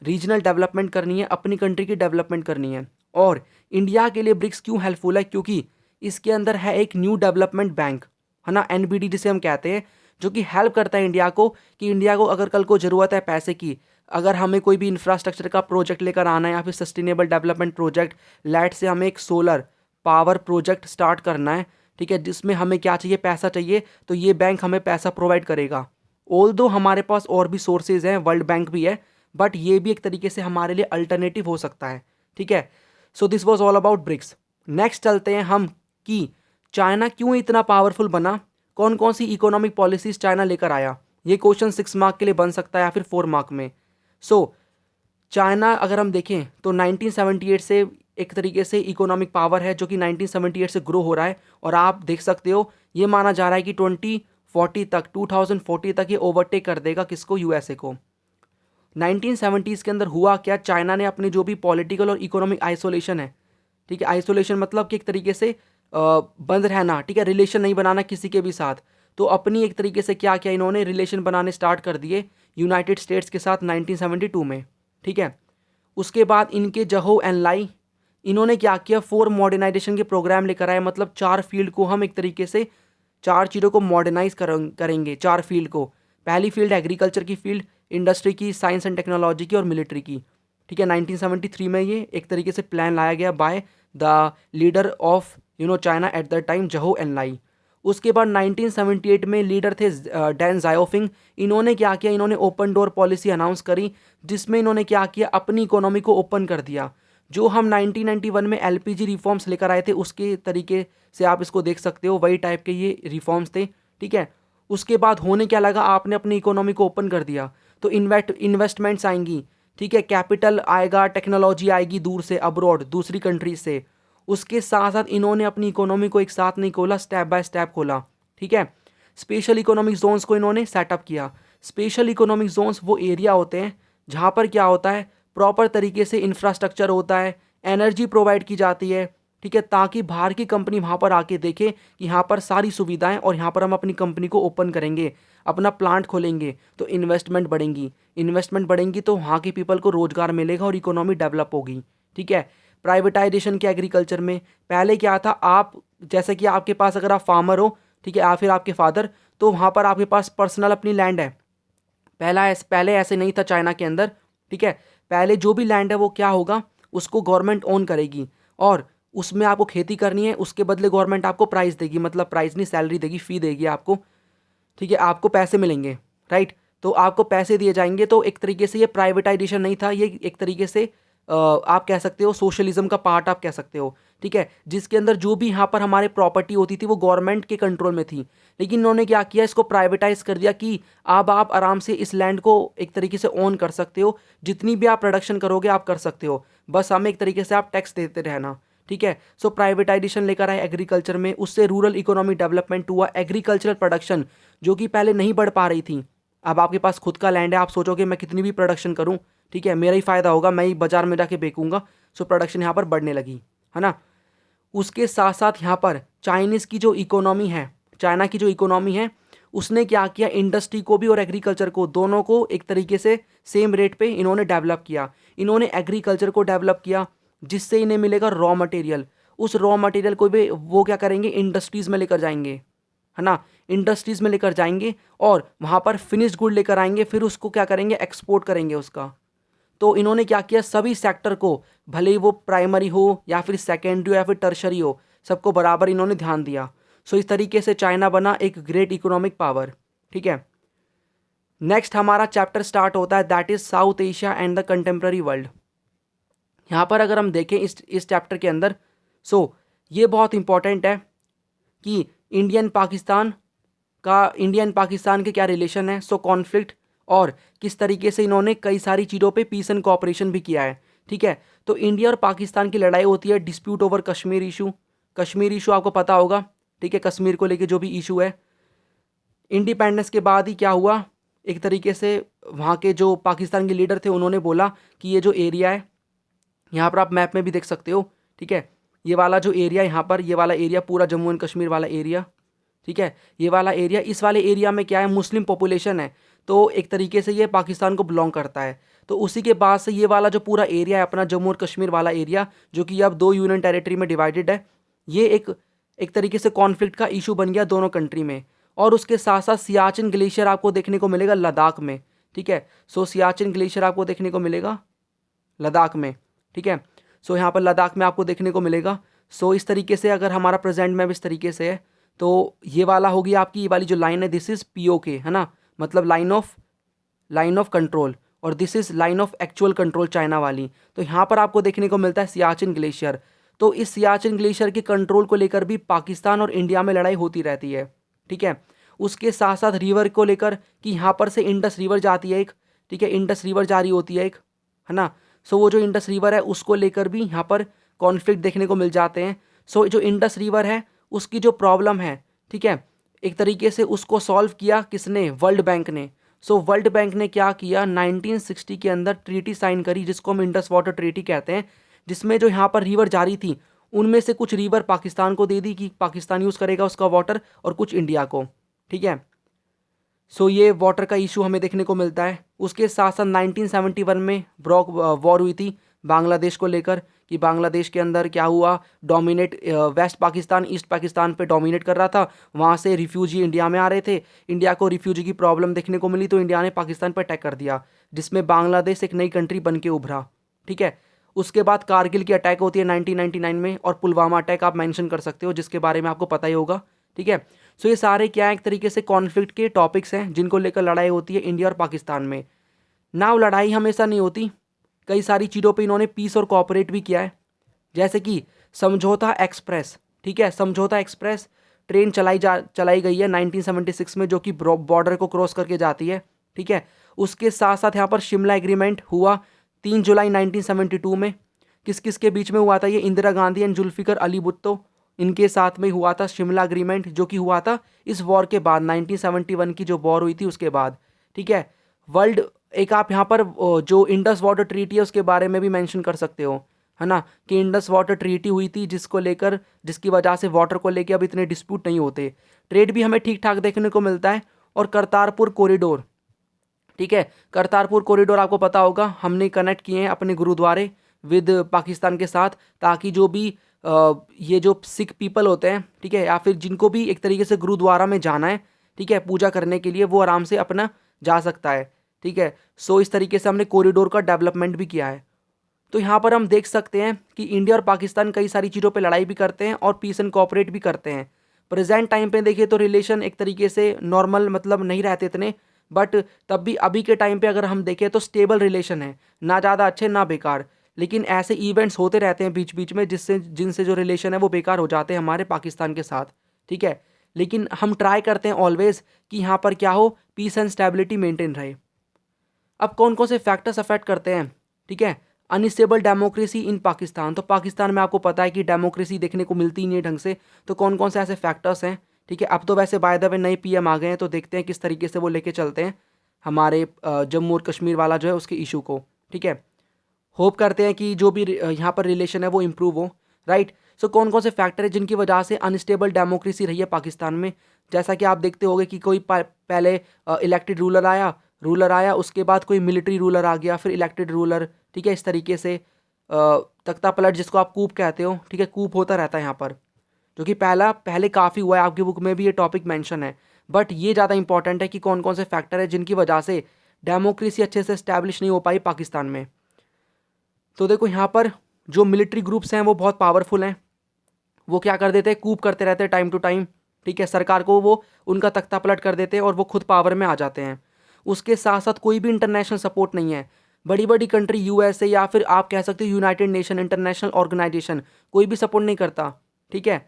रीजनल डेवलपमेंट करनी है, अपनी कंट्री की डेवलपमेंट करनी है। और इंडिया के लिए ब्रिक्स क्यों हेल्पफुल है, क्योंकि इसके अंदर है एक न्यू डेवलपमेंट बैंक, है ना, NBD जिसे हम कहते हैं, जो कि हेल्प करता है इंडिया को, कि इंडिया को अगर कल को ज़रूरत है पैसे की, अगर हमें कोई भी इंफ्रास्ट्रक्चर का प्रोजेक्ट लेकर आना है या फिर सस्टेनेबल डेवलपमेंट प्रोजेक्ट, लेट से हमें एक सोलर पावर प्रोजेक्ट स्टार्ट करना है, ठीक है, जिसमें हमें क्या चाहिए, पैसा चाहिए, तो ये बैंक हमें पैसा प्रोवाइड करेगा। ऑल्दो हमारे पास और भी सोर्सेज हैं, वर्ल्ड बैंक भी है, बट ये भी एक तरीके से हमारे लिए अल्टरनेटिव हो सकता है, ठीक है। So this was all about BRICS. Next चलते हैं हम कि चाइना क्यों इतना पावरफुल बना, कौन कौन सी इकोनॉमिक पॉलिसीज चाइना लेकर आया। ये क्वेश्चन 6 मार्क के लिए बन सकता है या फिर 4 मार्क में। सो चाइना अगर हम देखें तो 1978 से एक तरीके से इकोनॉमिक पावर है जो कि 1978 से ग्रो हो रहा है। और आप देख सकते हो ये माना जा रहा है कि 2040 तक ये ओवरटेक कर देगा किसको, यूएसए को। 1970s के अंदर हुआ क्या, चाइना ने अपनी जो भी पॉलिटिकल और इकोनॉमिक आइसोलेशन है, ठीक है, आइसोलेशन मतलब कि एक तरीके से बंद रहना, ठीक है, रिलेशन नहीं बनाना किसी के भी साथ, तो अपनी एक तरीके से क्या किया इन्होंने, रिलेशन बनाने स्टार्ट कर दिए यूनाइटेड स्टेट्स के साथ 1972 में, ठीक है। उसके बाद इनके जहो एन लाई, इन्होंने क्या किया, 4 मॉडर्नाइजेशन के प्रोग्राम लेकर आए, मतलब 4 फील्ड को हम एक तरीके से 4 चीज़ों को मॉडर्नाइज करेंगे, 4 फील्ड को। पहली फील्ड एग्रीकल्चर की फील्ड, इंडस्ट्री की, साइंस एंड टेक्नोलॉजी की और मिलिट्री की, ठीक है। 1973 में ये एक तरीके से प्लान लाया गया by the leader of China at the time, जहो एन लाई। उसके बाद 1978 में लीडर थे डैन जाओफिंग, इन्होंने क्या किया, इन्होंने ओपन डोर पॉलिसी अनाउंस करी, जिसमें इन्होंने क्या किया, अपनी इकोनॉमी को ओपन कर दिया। जो हम 1991 में एलपीजी रिफॉर्म्स लेकर आए थे उसके तरीके से आप इसको देख सकते हो, वही टाइप के ये रिफॉर्म्स थे, ठीक है। उसके बाद होने क्या लगा, आपने अपनी इकोनॉमी को ओपन कर दिया तो इन्वेस्टमेंट्स आएंगी, ठीक है, कैपिटल आएगा, टेक्नोलॉजी आएगी दूर से, अब्रॉड, दूसरी कंट्रीज से। उसके साथ साथ इन्होंने अपनी इकोनॉमी को एक साथ नहीं खोला, स्टेप बाय स्टेप खोला, ठीक है। स्पेशल इकोनॉमिक जोन्स को इन्होंने सेटअप किया। स्पेशल इकोनॉमिक जोन्स वो एरिया होते हैं जहाँ पर क्या होता है, प्रॉपर तरीके से इंफ्रास्ट्रक्चर होता है, एनर्जी प्रोवाइड की जाती है, ठीक है, ताकि बाहर की कंपनी वहाँ पर आके देखे कि यहाँ पर सारी सुविधाएं और यहाँ पर हम अपनी कंपनी को ओपन करेंगे, अपना प्लांट खोलेंगे तो इन्वेस्टमेंट बढ़ेंगी, इन्वेस्टमेंट बढ़ेंगी तो वहाँ के पीपल को रोजगार मिलेगा और इकोनॉमी डेवलप होगी, ठीक है। प्राइवेटाइजेशन के एग्रीकल्चर में पहले क्या था, आप जैसे कि आपके पास अगर आप फार्मर हो, ठीक है, या फिर आपके फादर, तो वहाँ पर आपके पास पर्सनल अपनी लैंड है। पहले ऐसे नहीं था चाइना के अंदर, ठीक है। पहले जो भी लैंड है वो क्या होगा, उसको गवर्नमेंट ओन करेगी और उसमें आपको खेती करनी है, उसके बदले गवर्नमेंट आपको प्राइस देगी, मतलब प्राइस नहीं, सैलरी देगी, फी देगी आपको, ठीक है, आपको पैसे मिलेंगे, राइट। तो आपको पैसे दिए जाएंगे। तो एक तरीके से ये प्राइवेटाइजेशन नहीं था, ये एक तरीके से आप कह सकते हो सोशलिज्म का पार्ट आप कह सकते हो, ठीक है, जिसके अंदर जो भी यहाँ पर हमारे प्रॉपर्टी होती थी वो गवर्नमेंट के कंट्रोल में थी। लेकिन इन्होंने क्या किया, इसको प्राइवेटाइज कर दिया कि अब आप आराम से इस लैंड को एक तरीके से ओन कर सकते हो, जितनी भी आप प्रोडक्शन करोगे आप कर सकते हो, बस हमें एक तरीके से आप टैक्स देते रहना, ठीक है। सो प्राइवेटाइजेशन लेकर आए एग्रीकल्चर में, उससे रूरल इकोनॉमी डेवलपमेंट हुआ, एग्रीकल्चरल प्रोडक्शन जो कि पहले नहीं बढ़ पा रही थी, अब आपके पास खुद का लैंड है, आप सोचोगे मैं कितनी भी प्रोडक्शन करूं, ठीक है, मेरा ही फ़ायदा होगा, मैं ही बाजार में जाके बेचूंगा। सो प्रोडक्शन यहाँ पर बढ़ने लगी, है ना। उसके साथ साथ यहाँ पर चाइनीज़ की जो इकोनॉमी है, चाइना की जो इकोनॉमी है, उसने क्या किया, इंडस्ट्री को भी और एग्रीकल्चर को, दोनों को एक तरीके से सेम रेट पे इन्होंने डेवलप किया। इन्होंने एग्रीकल्चर को डेवलप किया जिससे इन्हें मिलेगा रॉ मटेरियल, उस रॉ मटेरियल को भी वो क्या करेंगे, इंडस्ट्रीज़ में लेकर जाएंगे, है ना, इंडस्ट्रीज़ में लेकर जाएंगे और वहाँ पर फिनिश्ड गुड लेकर आएंगे, फिर उसको क्या करेंगे, एक्सपोर्ट करेंगे उसका। तो इन्होंने क्या किया, सभी सेक्टर को, भले ही वो प्राइमरी हो या फिर सेकेंडरी हो या फिर टर्शरी हो, सबको बराबर इन्होंने ध्यान दिया। सो इस तरीके से चाइना बना एक ग्रेट इकोनॉमिक पावर, ठीक है। नेक्स्ट हमारा चैप्टर स्टार्ट होता है, that is south Asia and the contemporary world. यहाँ पर अगर हम देखें इस चैप्टर के अंदर, सो ये बहुत इंपॉर्टेंट है कि इंडियन पाकिस्तान के क्या रिलेशन है, सो कॉन्फ्लिक्ट, और किस तरीके से इन्होंने कई सारी चीज़ों पे पीस एंड कोऑपरेशन भी किया है, ठीक है। तो इंडिया और पाकिस्तान की लड़ाई होती है, dispute over Kashmir issue. Kashmir issue आपको पता होगा, ठीक है, कश्मीर को लेके जो भी इशू है। इंडिपेंडेंस के बाद ही क्या हुआ, एक तरीके से वहाँ के जो पाकिस्तान के लीडर थे उन्होंने बोला कि ये जो एरिया है, यहाँ पर आप मैप में भी देख सकते हो, ठीक है, ये वाला जो एरिया यहाँ पर, ये वाला एरिया पूरा जम्मू एंड कश्मीर वाला एरिया, ठीक है, ये वाला एरिया, इस वाले एरिया में क्या है, मुस्लिम पॉपुलेशन है, तो एक तरीके से ये पाकिस्तान को बिलोंग करता है। तो उसी के बाद से ये वाला जो पूरा एरिया है अपना जम्मू और कश्मीर वाला एरिया, जो कि अब 2 यूनियन टेरिटरी में डिवाइडेड है, ये एक तरीके से कॉन्फ्लिक्ट का इशू बन गया दोनों कंट्री में। और उसके साथ साथ सियाचिन ग्लेशियर आपको देखने को मिलेगा लद्दाख में, ठीक है। सो सियाचिन ग्लेशियर आपको देखने को मिलेगा लद्दाख में, ठीक है। सो यहाँ पर लद्दाख में आपको देखने को मिलेगा। सो इस तरीके से अगर हमारा प्रेजेंट मैप इस तरीके से है, तो ये वाला होगी आपकी, ये वाली जो लाइन है, दिस इज़ POK, है ना, मतलब लाइन ऑफ कंट्रोल, और this is line of actual control China वाली। तो यहाँ पर आपको देखने को मिलता है सियाचिन ग्लेशियर। तो इस सियाचिन ग्लेशियर के कंट्रोल को लेकर भी पाकिस्तान और इंडिया में लड़ाई होती रहती है, ठीक है। उसके साथ साथ रिवर को लेकर कि यहाँ पर से इंडस रिवर जाती है एक, ठीक है, इंडस रिवर जारी होती है एक, है ना। सो वो जो इंडस रिवर है उसको लेकर भी यहाँ पर कॉन्फ्लिक्ट देखने को मिल जाते हैं। सो जो इंडस रिवर है उसकी जो प्रॉब्लम है, ठीक है, एक तरीके से उसको सॉल्व किया किसने, वर्ल्ड बैंक ने। सो वर्ल्ड बैंक ने क्या किया, 1960 के अंदर ट्रीटी साइन करी जिसको हम इंडस वाटर ट्रीटी कहते हैं, जिसमें जो यहाँ पर रिवर जारी थी उनमें से कुछ रिवर पाकिस्तान को दे दी कि पाकिस्तान यूज़ करेगा उसका वाटर, और कुछ इंडिया को, ठीक है। सो ये वाटर का इशू हमें देखने को मिलता है। उसके साथ साथ 1971 में ब्रॉक वॉर हुई थी बांग्लादेश को लेकर, कि बांग्लादेश के अंदर क्या हुआ, dominate West Pakistan East Pakistan पे डोमिनेट कर रहा था, वहाँ से रिफ्यूजी इंडिया में आ रहे थे, इंडिया को रिफ्यूजी की प्रॉब्लम देखने को मिली तो इंडिया ने पाकिस्तान पर अटैक कर दिया, जिसमें बांग्लादेश एक नई कंट्री बन के उभरा, ठीक है। उसके बाद कारगिल की अटैक होती है 1999 में, और पुलवामा अटैक आप मेंशन कर सकते हो जिसके बारे में आपको पता ही होगा, ठीक है। सो ये सारे क्या है, एक तरीके से कॉन्फ्लिक्ट के टॉपिक्स हैं जिनको लेकर लड़ाई होती है इंडिया और पाकिस्तान में। नाउ लड़ाई हमेशा नहीं होती, कई सारी चीज़ों पे इन्होंने पीस और कोऑपरेट भी किया है, जैसे कि समझौता एक्सप्रेस, ठीक है। समझौता एक्सप्रेस ट्रेन चलाई गई है 1976 में, जो कि बॉर्डर को क्रॉस करके जाती है, ठीक है। उसके साथ साथ यहाँ पर शिमला एग्रीमेंट हुआ 3 जुलाई 1972 में। किस किस के बीच में हुआ था ये, इंदिरा गांधी एंड जुल्फिकर अली भुट्टो, इनके साथ में हुआ था शिमला एग्रीमेंट, जो कि हुआ था इस वॉर के बाद, 1971 की जो वॉर हुई थी उसके बाद, ठीक है। वर्ल्ड एक आप यहाँ पर जो इंडस वाटर ट्रीटी है उसके बारे में भी मेंशन कर सकते हो, है ना, कि इंडस वाटर ट्रीटी हुई थी जिसकी वजह से वाटर को लेकर अब इतने डिस्प्यूट नहीं होते। ट्रेड भी हमें ठीक ठाक देखने को मिलता है। और करतारपुर कॉरिडोर, ठीक है, करतारपुर कॉरिडोर आपको पता होगा, हमने कनेक्ट किए हैं अपने गुरुद्वारे विद पाकिस्तान के साथ, ताकि जो भी ये जो सिख पीपल होते हैं, ठीक है, या फिर जिनको भी एक तरीके से गुरुद्वारा में जाना है, ठीक है, पूजा करने के लिए, वो आराम से अपना जा सकता है, ठीक है। सो इस तरीके से हमने कॉरिडोर का डेवलपमेंट भी किया है। तो यहाँ पर हम देख सकते हैं कि इंडिया और पाकिस्तान कई सारी चीज़ों पे लड़ाई भी करते हैं और पीस एंड कोऑपरेट भी करते हैं। प्रेजेंट टाइम पे देखिए तो रिलेशन एक तरीके से नॉर्मल मतलब नहीं रहते इतने, बट तब भी अभी के टाइम पे अगर हम देखें तो स्टेबल रिलेशन है, ना ज़्यादा अच्छे ना बेकार। लेकिन ऐसे इवेंट्स होते रहते हैं बीच बीच में जिनसे जो रिलेशन है वो बेकार हो जाते हैं हमारे पाकिस्तान के साथ, ठीक है। लेकिन हम ट्राई करते हैं ऑलवेज कि यहाँ पर क्या हो, पीस एंड स्टेबिलिटी मेंटेन रहे। अब कौन कौन से फैक्टर्स अफेक्ट करते हैं, ठीक है, अनस्टेबल डेमोक्रेसी इन पाकिस्तान। तो पाकिस्तान में आपको पता है कि डेमोक्रेसी देखने को मिलती ही नहीं है ढंग से, तो कौन कौन से ऐसे फैक्टर्स हैं, ठीक है। अब तो वैसे बाय द वे नए पीएम आ गए हैं, तो देखते हैं किस तरीके से वो लेके चलते हैं हमारे जम्मू और कश्मीर वाला जो है उसके इशू को, ठीक है। होप करते हैं कि जो भी यहाँ पर रिलेशन है वो इम्प्रूव हो, राइट। सो कौन कौन से फैक्टर है जिनकी वजह से अनस्टेबल डेमोक्रेसी रही है पाकिस्तान में। जैसा कि आप देखते होंगे कि कोई पहले इलेक्टेड रूलर आया, उसके बाद कोई मिलिट्री रूलर आ गया, फिर इलेक्टेड रूलर, ठीक है। इस तरीके से तख्ता पलट जिसको आप कूप कहते हो, ठीक है, कूप होता रहता है यहाँ पर, जो कि पहले काफ़ी हुआ है, आपकी बुक में भी ये टॉपिक मेंशन है। बट ये ज़्यादा इंपॉर्टेंट है कि कौन कौन से फैक्टर है जिनकी वजह से डेमोक्रेसी अच्छे से इस्टेब्लिश नहीं हो पाई पाकिस्तान में। तो देखो यहाँ पर जो मिलिट्री ग्रुप्स हैं वो बहुत पावरफुल हैं, वो क्या कर देते हैं, कूप करते रहते हैं टाइम टू टाइम, ठीक है, सरकार को वो उनका तख्ता पलट कर देते हैं और वो खुद पावर में आ जाते हैं। उसके साथ साथ कोई भी इंटरनेशनल सपोर्ट नहीं है, बड़ी बड़ी कंट्री यूएसए या फिर आप कह सकते हो यूनाइटेड नेशन इंटरनेशनल ऑर्गेनाइजेशन, कोई भी सपोर्ट नहीं करता, ठीक है।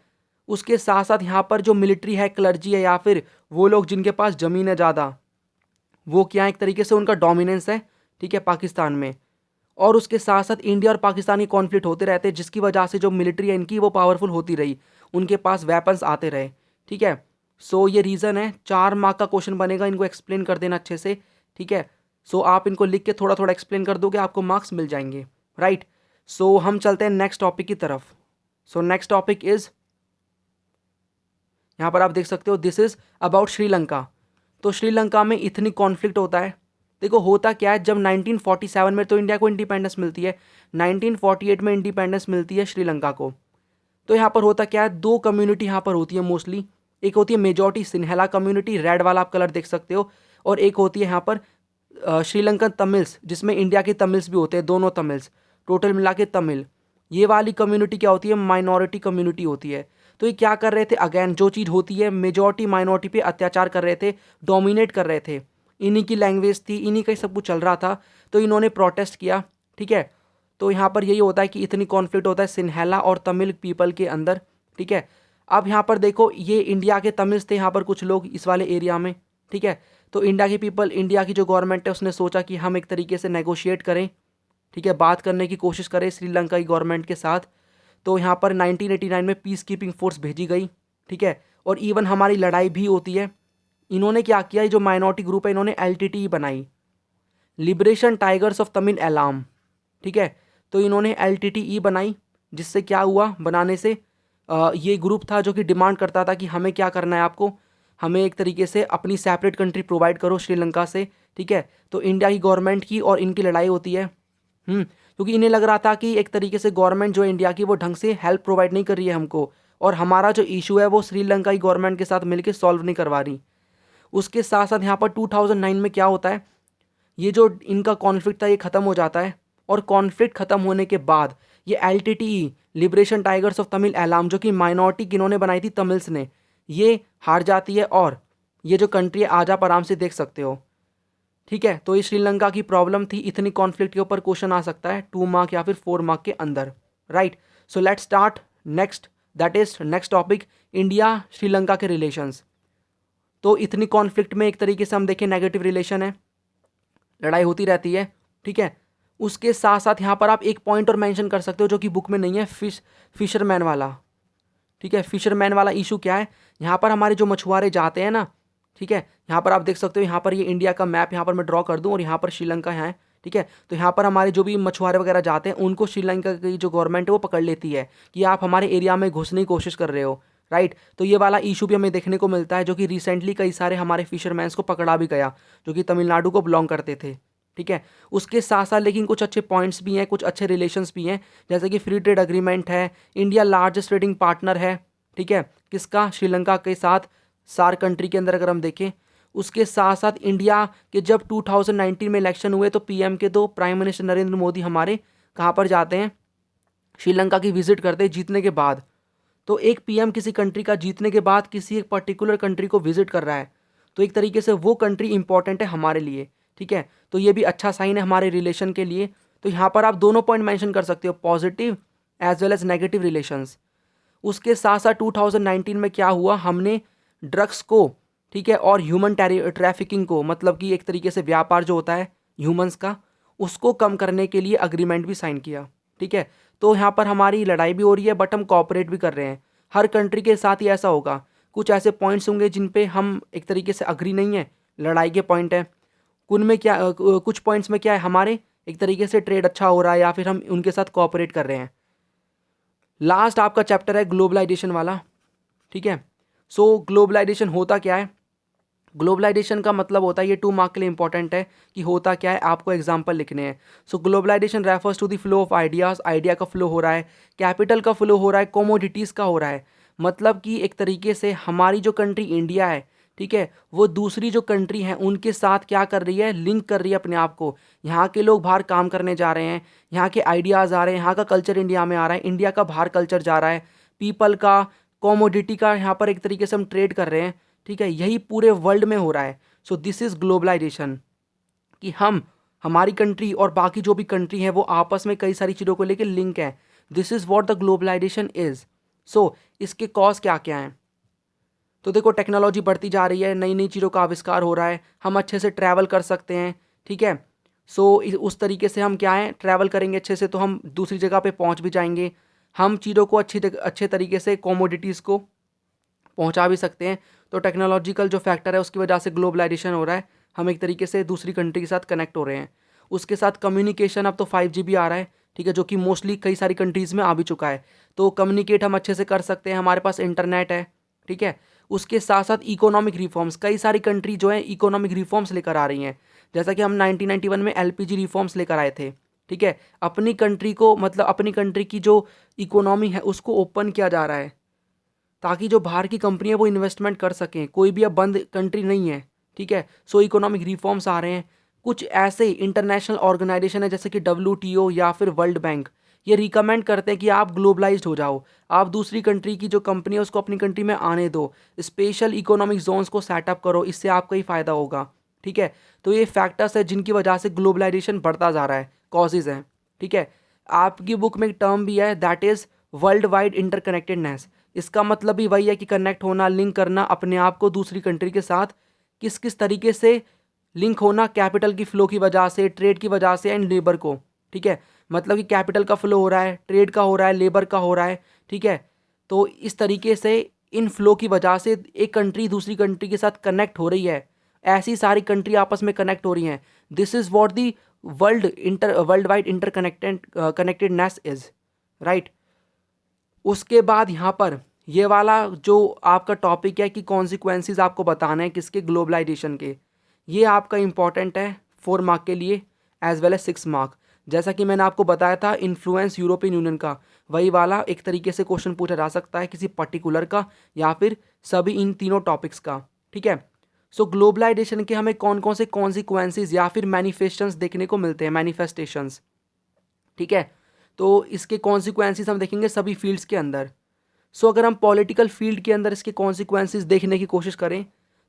उसके साथ साथ यहाँ पर जो मिलिट्री है, क्लर्जी है, या फिर वो लोग जिनके पास ज़मीन है ज़्यादा, वो क्या एक तरीके से उनका डोमिनेंस है, ठीक है, पाकिस्तान में। और उसके साथ साथ इंडिया और पाकिस्तान के कॉन्फ्लिक्ट होते रहते हैं, जिसकी वजह से जो मिलिट्री है इनकी वो पावरफुल होती रही, उनके पास वेपन्स आते रहे, ठीक है। सो ये रीज़न है। 4 मार्क का क्वेश्चन बनेगा, इनको एक्सप्लेन कर देना अच्छे से, ठीक है। सो आप इनको लिख के थोड़ा थोड़ा एक्सप्लेन कर दोगे, आपको मार्क्स मिल जाएंगे, राइट। सो हम चलते हैं नेक्स्ट टॉपिक की तरफ। सो नेक्स्ट टॉपिक इज़, यहाँ पर आप देख सकते हो, दिस इज़ अबाउट श्रीलंका। तो श्रीलंका में इथनिक कॉन्फ्लिक्ट होता है। देखो होता क्या है, जब 1947 में तो इंडिया को इंडिपेंडेंस मिलती है, 1948 में इंडिपेंडेंस मिलती है श्रीलंका को। तो यहाँ पर होता क्या है, 2 कम्युनिटी यहाँ पर होती है मोस्टली। एक होती है मेजॉरिटी सिन्हला कम्युनिटी, रेड वाला आप कलर देख सकते हो, और एक होती है यहाँ पर श्रीलंकन तमिल्स, जिसमें इंडिया के तमिल्स भी होते हैं, दोनों तमिल्स टोटल मिला के तमिल। ये वाली कम्युनिटी क्या होती है, माइनॉरिटी कम्युनिटी होती है। तो ये क्या कर रहे थे, अगेन जो चीज़ होती है, मेजॉरिटी माइनॉरिटी पे अत्याचार कर रहे थे, डोमिनेट कर रहे थे, इन्हीं की लैंग्वेज थी, इन्हीं का सब कुछ चल रहा था, तो इन्होंने प्रोटेस्ट किया, ठीक है। तो यहाँ पर यही होता है कि इतनी कॉन्फ्लिक्ट होता है सिन्हला और तमिल पीपल के अंदर, ठीक है। अब यहाँ पर देखो, ये इंडिया के तमिल्स थे यहाँ पर कुछ लोग इस वाले एरिया में, ठीक है। तो इंडिया के पीपल, इंडिया की जो गवर्नमेंट है उसने सोचा कि हम एक तरीके से नेगोशिएट करें, ठीक है, बात करने की कोशिश करें श्रीलंका की गवर्नमेंट के साथ। तो यहाँ पर 1989 में पीस कीपिंग फोर्स भेजी गई, ठीक है। और इवन हमारी लड़ाई भी होती है। इन्होंने क्या किया, जो माइनॉरिटी ग्रुप है इन्होंने LTTE बनाई, लिबरेशन टाइगर्स ऑफ तमिल एलाम, ठीक है। तो इन्होंने LTTE बनाई, जिससे क्या हुआ, बनाने से ये ग्रुप था जो कि डिमांड करता था कि हमें क्या करना है, आपको हमें एक तरीके से अपनी सेपरेट कंट्री प्रोवाइड करो श्रीलंका से, ठीक है। तो इंडिया की गवर्नमेंट की और इनकी लड़ाई होती है, क्योंकि इन्हें लग रहा था कि एक तरीके से गवर्नमेंट जो इंडिया की वो ढंग से हेल्प प्रोवाइड नहीं कर रही है हमको, और हमारा जो इशू है वो श्रीलंका की गवर्नमेंट के साथ मिलकर सॉल्व नहीं करवा रही। उसके साथ साथ यहाँ पर 2009 में क्या होता है, ये जो इनका कॉन्फ्लिक्ट था ये ख़त्म हो जाता है, और कॉन्फ्लिक्ट ख़त्म होने के बाद ये LTTE liberation tigers of Tamil Eelam, जो कि माइनॉरिटी किन्होंने बनाई थी तमिल्स ने, ये हार जाती है। और ये जो कंट्री है, आज आप आराम से देख सकते हो, ठीक है। तो ये श्रीलंका की प्रॉब्लम थी, इतनी कॉन्फ्लिक्ट के ऊपर क्वेश्चन आ सकता है 2 मार्क या फिर 4 मार्क के अंदर, right. So let's start next, that is next topic, India Sri Lanka के रिलेशंस। तो इतनी कॉन्फ्लिक्ट में एक तरीके से हम देखें नेगेटिव रिलेशन है, लड़ाई होती रहती है, ठीक है। उसके साथ साथ यहाँ पर आप एक पॉइंट और मेंशन कर सकते हो जो कि बुक में नहीं है, फिशरमैन वाला, ठीक है। फिशरमैन वाला इशू क्या है, यहाँ पर हमारे जो मछुआरे जाते हैं ना, ठीक है, यहाँ पर आप देख सकते हो, यहाँ पर ये इंडिया का मैप यहाँ पर मैं ड्रॉ कर दूँ और यहाँ पर श्रीलंका है, ठीक है। तो यहाँ पर हमारे जो भी मछुआरे वगैरह जाते हैं उनको श्रीलंका की जो गवर्नमेंट है वो पकड़ लेती है कि आप हमारे एरिया में घुसने की कोशिश कर रहे हो, राइट। तो ये वाला इशू भी हमें देखने को मिलता है, जो कि रिसेंटली कई सारे हमारे फिशरमैन्स को पकड़ा भी गया जो कि तमिलनाडु को बिलोंग करते थे, ठीक है। उसके साथ साथ लेकिन कुछ अच्छे पॉइंट्स भी हैं, कुछ अच्छे रिलेशंस भी हैं, जैसे कि फ्री ट्रेड एग्रीमेंट है, इंडिया लार्जेस्ट ट्रेडिंग पार्टनर है, ठीक है, किसका, श्रीलंका के साथ, सार कंट्री के अंदर अगर हम देखें। उसके साथ साथ इंडिया के जब 2019 में इलेक्शन हुए तो PM के दो, प्राइम मिनिस्टर नरेंद्र मोदी हमारे कहाँ पर जाते हैं, श्रीलंका की विजिट करते हैं जीतने के बाद। तो एक PM किसी कंट्री का जीतने के बाद किसी एक पर्टिकुलर कंट्री को विजिट कर रहा है, तो एक तरीके से वो कंट्री इंपॉर्टेंट है हमारे लिए, ठीक है। तो ये भी अच्छा साइन है हमारे रिलेशन के लिए। तो यहाँ पर आप दोनों पॉइंट मेंशन कर सकते हो, positive as well as negative relations. उसके साथ साथ 2019 में क्या हुआ, हमने ड्रग्स को, ठीक है, और ह्यूमन ट्रैफिकिंग को, मतलब कि एक तरीके से व्यापार जो होता है ह्यूमंस का, उसको कम करने के लिए अग्रीमेंट भी साइन किया, ठीक है। तो यहाँ पर हमारी लड़ाई भी हो रही है बट हम कॉपरेट भी कर रहे हैं। हर कंट्री के साथ ही ऐसा होगा, कुछ ऐसे पॉइंट्स होंगे जिन पे हम एक तरीके से अग्री नहीं है, लड़ाई के पॉइंट है। उनमें क्या कुछ पॉइंट्स में क्या है, हमारे एक तरीके से ट्रेड अच्छा हो रहा है या फिर हम उनके साथ कॉपरेट कर रहे हैं। लास्ट आपका चैप्टर है ग्लोबलाइजेशन वाला, ठीक है। सो ग्लोबलाइजेशन होता क्या है, ग्लोबलाइजेशन का मतलब होता है, ये 2 मार्क के लिए इंपॉर्टेंट है कि होता क्या है, आपको एग्जांपल लिखने हैं। So globalisation refers to the flow of ideas, idea का फ्लो हो रहा है, कैपिटल का फ्लो हो रहा है, कमोडिटीज़ का हो रहा है। मतलब कि एक तरीके से हमारी जो कंट्री इंडिया है, ठीक है, वो दूसरी जो कंट्री है उनके साथ क्या कर रही है, लिंक कर रही है अपने आप को। यहाँ के लोग बाहर काम करने जा रहे हैं, यहाँ के आइडियाज़ आ रहे हैं, यहाँ का कल्चर इंडिया में आ रहा है, इंडिया का बाहर कल्चर जा रहा है, पीपल का, कॉमोडिटी का, यहाँ पर एक तरीके से हम ट्रेड कर रहे हैं, ठीक है। यही पूरे वर्ल्ड में हो रहा है। सो दिस इज़ ग्लोबलाइजेशन, कि हम, हमारी कंट्री और बाकी जो भी कंट्री है वो आपस में कई सारी चीज़ों को लेकर लिंक है। This is what the globalisation is. So इसके कॉज क्या क्या हैं, तो देखो टेक्नोलॉजी बढ़ती जा रही है, नई नई चीज़ों का आविष्कार हो रहा है, हम अच्छे से ट्रैवल कर सकते हैं, ठीक है। सो उस तरीके से हम क्या है, ट्रैवल करेंगे अच्छे से तो हम दूसरी जगह पे पहुंच भी जाएंगे, हम चीज़ों को अच्छे तरीके से कॉमोडिटीज़ को पहुंचा भी सकते हैं। तो टेक्नोलॉजिकल जो फैक्टर है उसकी वजह से ग्लोबलाइजेशन हो रहा है, हम एक तरीके से दूसरी कंट्री के साथ कनेक्ट हो रहे हैं। उसके साथ कम्युनिकेशन, अब तो 5G भी आ रहा है, ठीक है, जो कि मोस्टली कई सारी कंट्रीज़ में आ भी चुका है। तो कम्युनिकेट हम अच्छे से कर सकते हैं, हमारे पास इंटरनेट है, ठीक है। उसके साथ साथ इकोनॉमिक रिफॉर्म्स, कई सारी कंट्री जो है इकोनॉमिक रिफॉर्म्स लेकर आ रही हैं, जैसा कि हम 1991 में LPG रिफॉर्म्स लेकर आए थे, ठीक है। अपनी कंट्री को, मतलब अपनी कंट्री की जो इकोनॉमी है उसको ओपन किया जा रहा है ताकि जो बाहर की कंपनी है वो इन्वेस्टमेंट कर सकें, कोई भी अब बंद कंट्री नहीं है, ठीक है। सो इकोनॉमिक रिफॉर्म्स आ रहे हैं। कुछ ऐसे इंटरनेशनल ऑर्गेनाइजेशन है जैसे कि WTO या फिर वर्ल्ड बैंक, ये रिकमेंड करते हैं कि आप ग्लोबलाइज्ड हो जाओ, आप दूसरी कंट्री की जो कंपनी है उसको अपनी कंट्री में आने दो, स्पेशल इकोनॉमिक जोन्स को सेटअप करो, इससे आपका ही फ़ायदा होगा, ठीक है। तो ये फैक्टर्स है जिनकी वजह से ग्लोबलाइजेशन बढ़ता जा रहा है, कॉजेज़ हैं, ठीक है। आपकी बुक में एक टर्म भी है, that is world wide interconnectedness. इसका मतलब भी वही है कि कनेक्ट होना, लिंक करना अपने आप को दूसरी कंट्री के साथ, किस किस तरीके से लिंक होना, कैपिटल की फ़्लो की वजह से, ट्रेड की वजह से एंड लेबर को, ठीक है। मतलब कि कैपिटल का फ्लो हो रहा है, ट्रेड का हो रहा है, लेबर का हो रहा है, ठीक है। तो इस तरीके से इन फ्लो की वजह से एक कंट्री दूसरी कंट्री के साथ कनेक्ट हो रही है, ऐसी सारी कंट्री आपस में कनेक्ट हो रही हैं। This is what the world wide connectedness is, right. उसके बाद यहाँ पर ये वाला जो आपका टॉपिक है कि कॉन्सिक्वेंसेस आपको बताना है किसके, ग्लोबलाइजेशन के, ये आपका इंपॉर्टेंट है 4 मार्क के लिए एज वेल एज 6 मार्क। जैसा कि मैंने आपको बताया था इन्फ्लुएंस यूरोपियन यूनियन का, वही वाला एक तरीके से क्वेश्चन पूछा जा सकता है किसी पर्टिकुलर का या फिर सभी इन तीनों टॉपिक्स का, ठीक है। सो ग्लोबलाइजेशन के हमें कौन कौन से कॉन्सिक्वेंसेस या फिर मैनिफेस्टेशंस देखने को मिलते हैं, मैनिफेस्टेशंस, ठीक है। तो इसके कॉन्सिक्वेंसेस हम देखेंगे सभी फील्ड्स के अंदर। सो अगर हम पॉलिटिकल फील्ड के अंदर इसके कॉन्सिक्वेंसेस देखने की कोशिश करें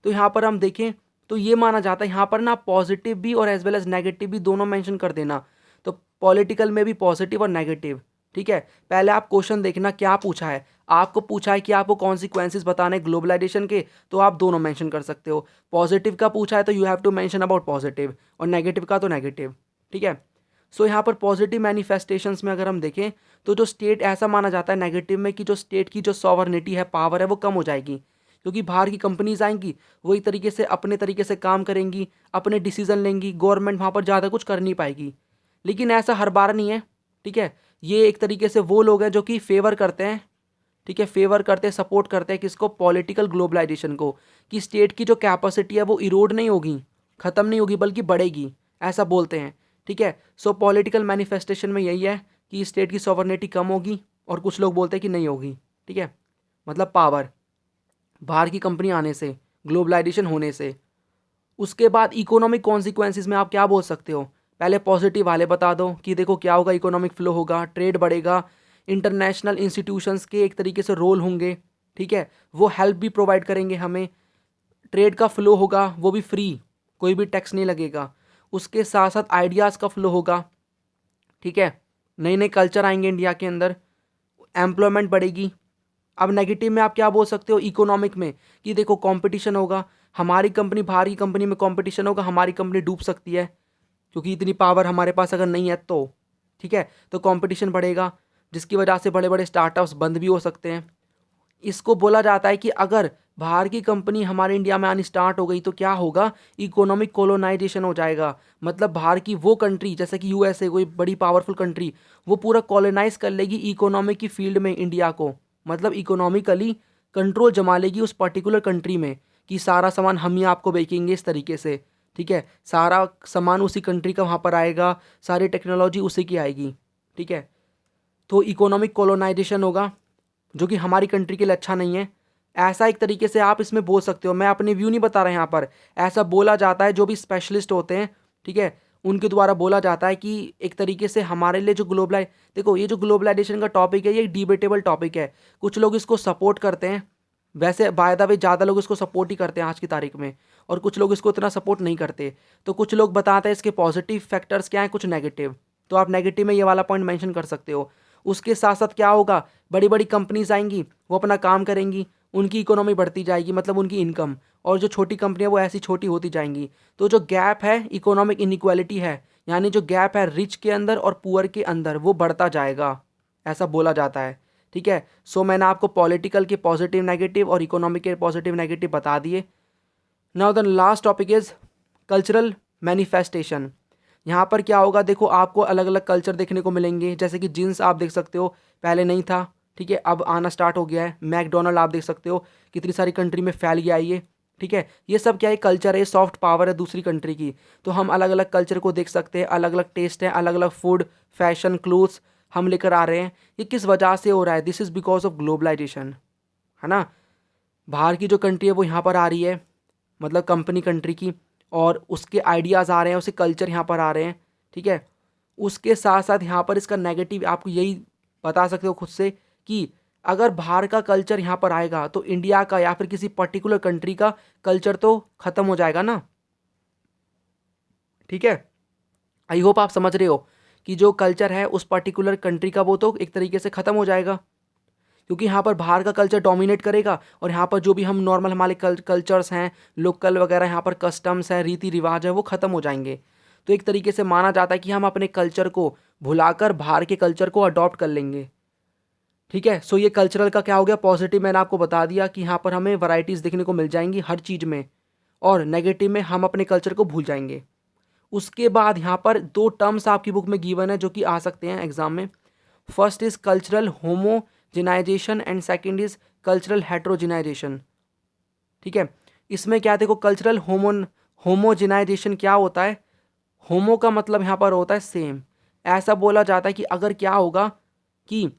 तो यहाँ पर हम देखें तो ये माना जाता है यहाँ पर ना पॉजिटिव भी और एज वेल एज नेगेटिव भी दोनों मेंशन कर देना। तो पॉलिटिकल में भी पॉजिटिव और नेगेटिव, ठीक है। पहले आप क्वेश्चन देखना क्या पूछा है, आपको पूछा है कि आपको कॉन्सिक्वेंसेस बताने ग्लोबलाइजेशन के, तो आप दोनों मेंशन कर सकते हो। पॉजिटिव का पूछा है तो you have to mention about positive, और नेगेटिव का तो नेगेटिव, ठीक है। सो यहाँ पर पॉजिटिव मैनिफेस्टेशंस में अगर हम देखें तो जो स्टेट ऐसा माना जाता है नेगेटिव में कि जो स्टेट की जो सॉवरनिटी है, पावर है, वो कम हो जाएगी, क्योंकि बाहर की कंपनीज आएंगी, वही तरीके से अपने तरीके से काम करेंगी, अपने डिसीजन लेंगी, गवर्नमेंट वहाँ पर ज़्यादा कुछ कर नहीं पाएगी। लेकिन ऐसा हर बार नहीं है, ठीक है। ये एक तरीके से वो लोग हैं जो कि फेवर करते हैं, ठीक है, फेवर करते हैं, सपोर्ट करते हैं किसको, पॉलिटिकल ग्लोबलाइजेशन को, कि स्टेट की जो कैपेसिटी है वो इरोड नहीं होगी, ख़त्म नहीं होगी, बल्कि बढ़ेगी, ऐसा बोलते हैं, ठीक है। सो पॉलिटिकल मैनिफेस्टेशन में यही है कि स्टेट की सॉवरनिटी कम होगी, और कुछ लोग बोलते हैं कि नहीं होगी, ठीक है। मतलब पावर बाहर की कंपनी आने से, ग्लोबलाइजेशन होने से। उसके बाद इकोनॉमिक कॉन्सिक्वेंसेस में आप क्या बोल सकते हो, पहले पॉजिटिव वाले बता दो कि देखो क्या होगा, इकोनॉमिक फ्लो होगा, ट्रेड बढ़ेगा, इंटरनेशनल इंस्टीट्यूशंस के एक तरीके से रोल होंगे, ठीक है, वो हेल्प भी प्रोवाइड करेंगे हमें, ट्रेड का फ्लो होगा वो भी फ्री, कोई भी टैक्स नहीं लगेगा, उसके साथ साथ आइडियाज़ का फ्लो होगा, ठीक है, नए नए कल्चर आएंगे इंडिया के अंदर, एम्प्लॉयमेंट बढ़ेगी। अब नेगेटिव में आप क्या बोल सकते हो इकोनॉमिक में, कि देखो कंपटीशन होगा, हमारी कंपनी बाहर की कंपनी में कंपटीशन होगा, हमारी कंपनी डूब सकती है क्योंकि इतनी पावर हमारे पास अगर नहीं है तो, ठीक है, तो कंपटीशन बढ़ेगा, जिसकी वजह से बड़े बड़े स्टार्टअप्स बंद भी हो सकते हैं। इसको बोला जाता है कि अगर बाहर की कंपनी हमारे इंडिया में आनी स्टार्ट हो गई तो क्या होगा, इकोनॉमिक कोलोनाइजेशन हो जाएगा। मतलब बाहर की वो कंट्री जैसे कि यूएसए, कोई बड़ी पावरफुल कंट्री, वो पूरा कॉलोनाइज कर लेगी इकोनॉमिक की फील्ड में इंडिया को, मतलब इकोनॉमिकली कंट्रोल जमा लेगी उस पर्टिकुलर कंट्री में, कि सारा सामान हम ही आपको बेचेंगे इस तरीके से, ठीक है, सारा सामान उसी कंट्री का वहाँ पर आएगा, सारी टेक्नोलॉजी उसी की आएगी, ठीक है। तो इकोनॉमिक कोलोनाइजेशन होगा जो कि हमारी कंट्री के लिए अच्छा नहीं है। ऐसा एक तरीके से आप इसमें बोल सकते हो, मैं अपने व्यू नहीं बता रहा यहाँ पर, ऐसा बोला जाता है जो भी स्पेशलिस्ट होते हैं, ठीक है, उनके द्वारा बोला जाता है कि एक तरीके से हमारे लिए जो देखो ये जो ग्लोबलाइजेशन का टॉपिक है ये एक डिबेटेबल टॉपिक है, कुछ लोग इसको सपोर्ट करते हैं, वैसे बाय द वे ज़्यादा लोग इसको सपोर्ट ही करते हैं आज की तारीख में, और कुछ लोग इसको इतना सपोर्ट नहीं करते। तो कुछ लोग बताते हैं इसके पॉजिटिव फैक्टर्स क्या हैं, कुछ नेगेटिव, तो आप नेगेटिव में ये वाला पॉइंट मेंशन कर सकते हो। उसके साथ साथ क्या होगा, बड़ी बड़ी कंपनीज आएंगी, वो अपना काम करेंगी, उनकी इकोनॉमी बढ़ती जाएगी, मतलब उनकी इनकम, और जो छोटी कंपनियां वो ऐसी छोटी होती जाएंगी। तो जो गैप है, इकोनॉमिक इनइक्वालिटी है, यानी जो गैप है रिच के अंदर और पुअर के अंदर, वो बढ़ता जाएगा, ऐसा बोला जाता है, ठीक है। सो मैंने आपको पॉलिटिकल के पॉजिटिव नेगेटिव और इकोनॉमिक के पॉजिटिव नेगेटिव बता दिए। Now the last topic is cultural manifestation. यहाँ पर क्या होगा, देखो आपको अलग अलग कल्चर देखने को मिलेंगे, जैसे कि जीन्स आप देख सकते हो, पहले नहीं था, ठीक है, अब आना स्टार्ट हो गया है। मैकडोनल्ड आप देख सकते हो कितनी सारी कंट्री में फैल गया है ये, ठीक है। ये सब क्या है, कल्चर है, सॉफ्ट पावर है दूसरी कंट्री की। तो हम अलग अलग कल्चर को देख सकते हैं, अलग अलग टेस्ट है, अलग अलग फूड, फैशन, क्लोथ्स हम लेकर आ रहे हैं। ये किस वजह से हो रहा है, this is because of globalisation, है ना। बाहर की जो कंट्री है वो यहाँ पर आ रही है, मतलब कंपनी कंट्री की, और उसके आइडियाज़ आ रहे हैं, उसके कल्चर यहाँ पर आ रहे हैं, ठीक है। उसके साथ साथ यहाँ पर इसका नेगेटिव आपको यही बता सकते हो खुद से कि अगर बाहर का कल्चर यहाँ पर आएगा तो इंडिया का या फिर किसी पर्टिकुलर कंट्री का कल्चर तो ख़त्म हो जाएगा ना, ठीक है। आई होप आप समझ रहे हो कि जो कल्चर है उस पर्टिकुलर कंट्री का वो तो एक तरीके से ख़त्म हो जाएगा, क्योंकि यहाँ पर बाहर का कल्चर डोमिनेट करेगा, और यहाँ पर जो भी हम नॉर्मल हमारे कल्चर्स हैं, लोकल वगैरह यहाँ पर कस्टम्स हैं, रीति रिवाज है, वो ख़त्म हो जाएंगे। तो एक तरीके से माना जाता है कि हम अपने कल्चर को भुलाकर बाहर के कल्चर को अडॉप्ट कर लेंगे। ठीक है, सो ये कल्चरल का क्या हो गया, पॉजिटिव मैंने आपको बता दिया कि यहाँ पर हमें वैरायटीज़ देखने को मिल जाएंगी हर चीज़ में, और नेगेटिव में हम अपने कल्चर को भूल जाएंगे। उसके बाद यहाँ पर दो टर्म्स आपकी बुक में गिवन है जो कि आ सकते हैं एग्जाम में। First is cultural homogenisation and second is cultural heterogenisation. ठीक है, इसमें क्या देखो, कल्चरल होमोजेनाइजेशन क्या होता है, होमो का मतलब यहाँ पर होता है सेम। ऐसा बोला जाता है कि अगर क्या होगा कि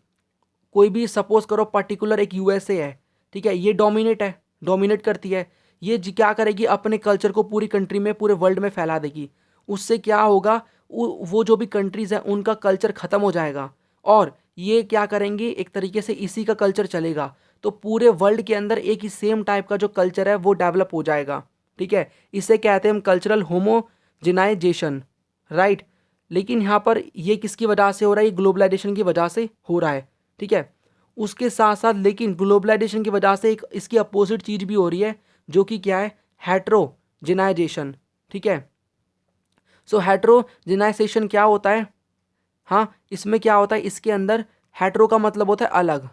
कोई भी सपोज करो पर्टिकुलर एक यूएसए है, ठीक है, ये डोमिनेट करती है, ये क्या करेगी, अपने कल्चर को पूरी कंट्री में, पूरे वर्ल्ड में फैला देगी। उससे क्या होगा, वो जो भी कंट्रीज़ हैं उनका कल्चर ख़त्म हो जाएगा, और ये क्या करेंगे, एक तरीके से इसी का कल्चर चलेगा, तो पूरे वर्ल्ड के अंदर एक ही सेम टाइप का जो कल्चर है वो डेवलप हो जाएगा। ठीक है, इसे कहते हैं हम कल्चरल होमोजेनाइजेशन, राइट। लेकिन यहाँ पर ये किसकी वजह से हो रहा है, ये ग्लोबलाइजेशन की वजह से हो रहा है। ठीक है, उसके साथ साथ लेकिन ग्लोबलाइजेशन की वजह से एक इसकी अपोजिट चीज़ भी हो रही है, जो कि क्या है, हेट्रोजेनाइजेशन। ठीक है, सो हेट्रोजेनाइजेशन क्या होता है, हाँ, इसमें क्या होता है, इसके अंदर हेट्रो का मतलब होता है अलग।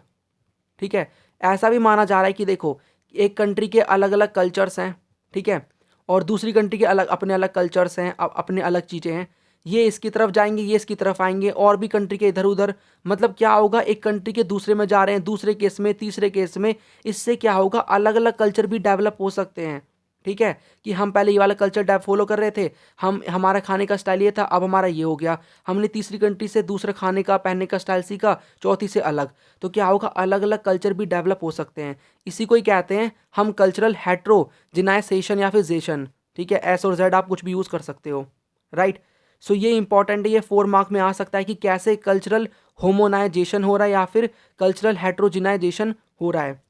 ठीक है, ऐसा भी माना जा रहा है कि देखो, एक कंट्री के अलग अलग कल्चर्स हैं, ठीक है, और दूसरी कंट्री के अलग अपने अलग कल्चर्स हैं, अपने अलग चीज़ें हैं, ये इसकी तरफ जाएंगे, ये इसकी तरफ आएंगे, और भी कंट्री के इधर उधर, मतलब क्या होगा, एक कंट्री के दूसरे में जा रहे हैं, दूसरे केस में, तीसरे केस में, इससे क्या होगा, अलग अलग कल्चर भी डेवलप हो सकते हैं। ठीक है, कि हम पहले ये वाला कल्चर फॉलो कर रहे थे, हमारा खाने का स्टाइल ये था, अब हमारा ये हो गया, हमने तीसरी कंट्री से दूसरा खाने का, पहनने का स्टाइल सीखा, चौथी से अलग, तो क्या होगा, अलग अलग कल्चर भी डेवलप हो सकते हैं। इसी को ही कहते हैं हम कल्चरल हेट्रोजेनाइजेशन या फिर जेशन। ठीक है, एस और जेड आप कुछ भी यूज़ कर सकते हो, राइट। सो ये इंपॉर्टेंट है, ये 4 मार्क में आ सकता है कि कैसे कल्चरल होमोनाइजेशन हो रहा है या फिर कल्चरल हेट्रोजेनाइजेशन हो रहा है,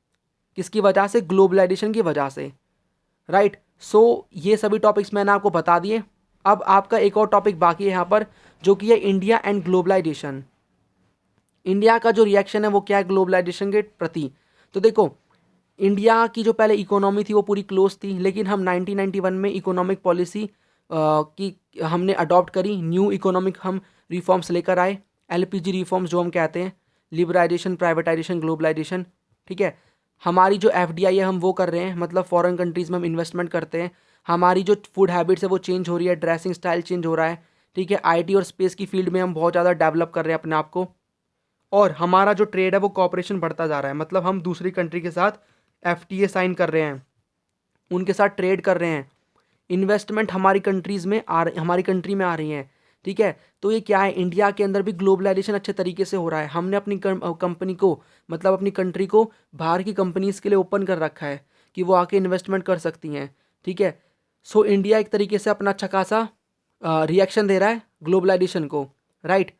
किसकी वजह से, ग्लोबलाइजेशन की वजह से, राइट। सो ये सभी टॉपिक्स मैंने आपको बता दिए। अब आपका एक और टॉपिक बाकी है यहाँ पर, जो कि है इंडिया एंड ग्लोबलाइजेशन। इंडिया का जो रिएक्शन है वो क्या है ग्लोबलाइजेशन के प्रति। तो देखो, इंडिया की जो पहले इकोनॉमी थी वो पूरी क्लोज थी, लेकिन हम 1991 में इकोनॉमिक पॉलिसी की हमने अडॉप्ट करी, न्यू इकोनॉमिक हम रिफॉर्म्स लेकर आए, एलपीजी रिफॉर्म्स जो हम कहते हैं, लिबराइजेशन, प्राइवेटाइजेशन, ग्लोबलाइजेशन। ठीक है, हमारी जो एफडीआई है हम वो कर रहे हैं, मतलब फॉरेन कंट्रीज़ में हम इन्वेस्टमेंट करते हैं, हमारी जो फूड हैबिट्स है वो चेंज हो रही है, ड्रेसिंग स्टाइल चेंज हो रहा है। ठीक है, आईटी और स्पेस की फील्ड में हम बहुत ज़्यादा डेवलप कर रहे हैं अपने आप को, और हमारा जो ट्रेड है वो कॉपरेशन बढ़ता जा रहा है, मतलब हम दूसरी कंट्री के साथ एफटीए साइन कर रहे हैं, उनके साथ ट्रेड कर रहे हैं, इन्वेस्टमेंट हमारी कंट्रीज़ में हमारी कंट्री में आ रही हैं। ठीक है, तो ये क्या है, इंडिया के अंदर भी ग्लोबलाइजेशन अच्छे तरीके से हो रहा है। हमने अपनी कंपनी को, मतलब अपनी कंट्री को बाहर की कंपनीज़ के लिए ओपन कर रखा है कि वो आके इन्वेस्टमेंट कर सकती हैं। ठीक है, सो इंडिया एक तरीके से अपना अच्छा खासा रिएक्शन दे रहा है ग्लोबलाइजेशन को, राइट।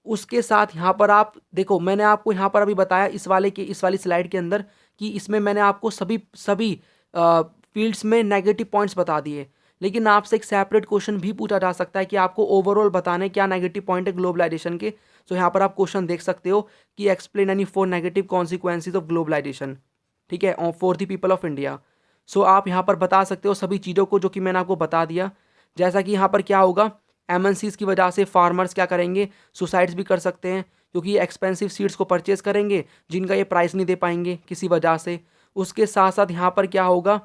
उसके साथ यहाँ पर आप देखो, मैंने आपको यहाँ पर अभी बताया इस वाली स्लाइड के अंदर कि इसमें मैंने आपको सभी फील्ड्स में नेगेटिव पॉइंट्स बता दिए, लेकिन आपसे एक सेपरेट क्वेश्चन भी पूछा जा सकता है कि आपको ओवरऑल बताने क्या नेगेटिव पॉइंट है ग्लोबलाइजेशन के। तो यहाँ पर आप क्वेश्चन देख सकते हो कि explain any 4 negative consequences of globalisation. ठीक है, for the people of India. So आप यहाँ पर बता सकते हो सभी चीज़ों को जो कि मैंने आपको बता दिया, जैसा कि यहाँ पर क्या होगा, एमएनसीज की वजह से फार्मर्स क्या करेंगे, सुसाइड्स भी कर सकते हैं, क्योंकि ये एक्सपेंसिव सीड्स को परचेज करेंगे जिनका ये प्राइस नहीं दे पाएंगे किसी वजह से। उसके साथ साथ यहाँ पर क्या होगा,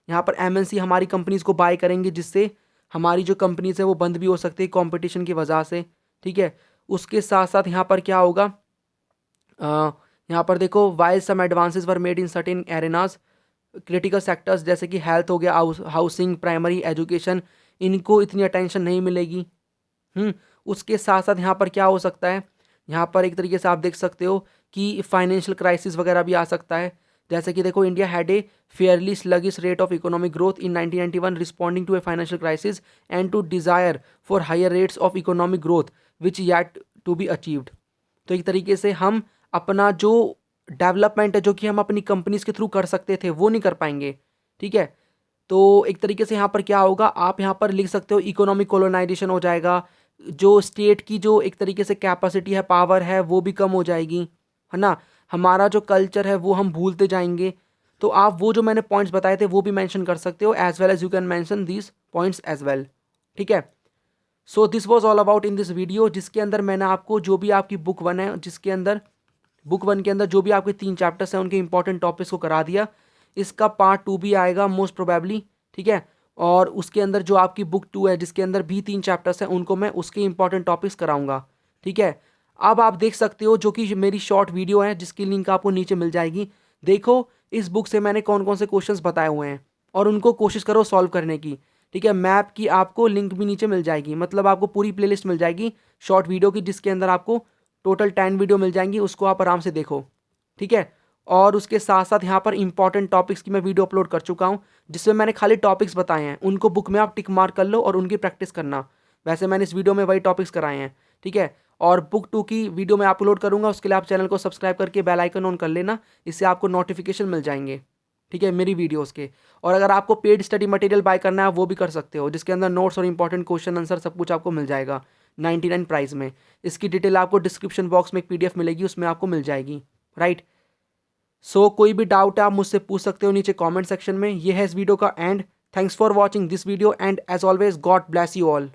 यहाँ पर एमएनसी हमारी कंपनीज़ को बाय करेंगे, जिससे हमारी जो कंपनीज है वो बंद भी हो सकती है कंपटीशन की वजह से। ठीक है, उसके साथ साथ यहाँ पर क्या होगा, यहाँ पर देखो, while some advances were made in certain arenas, critical sectors जैसे कि हेल्थ हो गया, हाउसिंग, प्राइमरी एजुकेशन, इनको इतनी अटेंशन नहीं मिलेगी। उसके साथ साथ यहाँ पर क्या हो सकता है, यहाँ पर एक तरीके से आप देख सकते हो कि फाइनेंशियल क्राइसिस वगैरह भी आ सकता है। जैसे कि देखो, India had a fairly sluggish rate of economic growth in 1991 responding to a financial crisis and to desire for higher rates of economic growth which yet to be achieved. तो एक तरीके से हम अपना जो डेवलपमेंट है, जो कि हम अपनी कंपनीज के थ्रू कर सकते थे, वो नहीं कर पाएंगे। ठीक है, तो एक तरीके से यहाँ पर क्या होगा, आप यहाँ पर लिख सकते हो इकोनॉमिक कोलोनाइजेशन हो जाएगा, जो स्टेट की जो एक तरीके से कैपेसिटी है, पावर है, वो भी कम हो जाएगी, है ना। हमारा जो कल्चर है वो हम भूलते जाएंगे। तो आप वो जो मैंने पॉइंट्स बताए थे वो भी मेंशन कर सकते हो, as well as you can mention these points as well. ठीक है, so this was all about in this video, जिसके अंदर मैंने आपको जो भी आपकी बुक 1 है, जिसके अंदर बुक 1 के अंदर जो भी आपके 3 चैप्टर्स हैं उनके इंपॉर्टेंट टॉपिक्स को करा दिया। इसका पार्ट 2 भी आएगा मोस्ट प्रोबेबली, ठीक है। और उसके अंदर जो आपकी बुक 2 है जिसके अंदर भी 3 चैप्टर्स हैं उनको मैं उसके इंपॉर्टेंट टॉपिक्स कराऊंगा, ठीक है। अब आप देख सकते हो जो कि मेरी शॉर्ट वीडियो है जिसकी लिंक आपको नीचे मिल जाएगी। देखो इस बुक से मैंने कौन कौन से क्वेश्चंस बताए हुए हैं और उनको कोशिश करो सॉल्व करने की, ठीक है। मैप की आपको लिंक भी नीचे मिल जाएगी, मतलब आपको पूरी प्लेलिस्ट मिल जाएगी शॉर्ट वीडियो की, जिसके अंदर आपको टोटल 10 वीडियो मिल जाएंगी, उसको आप आराम से देखो, ठीक है। और उसके साथ साथ यहाँ पर इंपॉर्टेंट टॉपिक्स की मैं वीडियो अपलोड कर चुका हूँ, जिसमें मैंने खाली टॉपिक्स बताए हैं, उनको बुक में आप टिक मार्क कर लो और उनकी प्रैक्टिस करना। वैसे मैंने इस वीडियो में वही टॉपिक्स कराए हैं, ठीक है। और बुक 2 की वीडियो मैं अपलोड करूँगा, उसके लिए आप चैनल को सब्सक्राइब करके बेल आइकन ऑन कर लेना, इससे आपको नोटिफिकेशन मिल जाएंगे, ठीक है, मेरी वीडियोस के। और अगर आपको पेड स्टडी मटेरियल बाय करना है वो भी कर सकते हो, जिसके अंदर नोट्स और इंपॉर्टेंट क्वेश्चन आंसर सब कुछ आपको मिल जाएगा 99 प्राइस में। इसकी डिटेल आपको डिस्क्रिप्शन बॉक्स में एक PDF मिलेगी, उसमें आपको मिल जाएगी, राइट। सो कोई भी डाउट है आप मुझसे पूछ सकते हो नीचे कमेंट सेक्शन में। ये है इस वीडियो का end. Thanks for watching this video and as always God bless you all.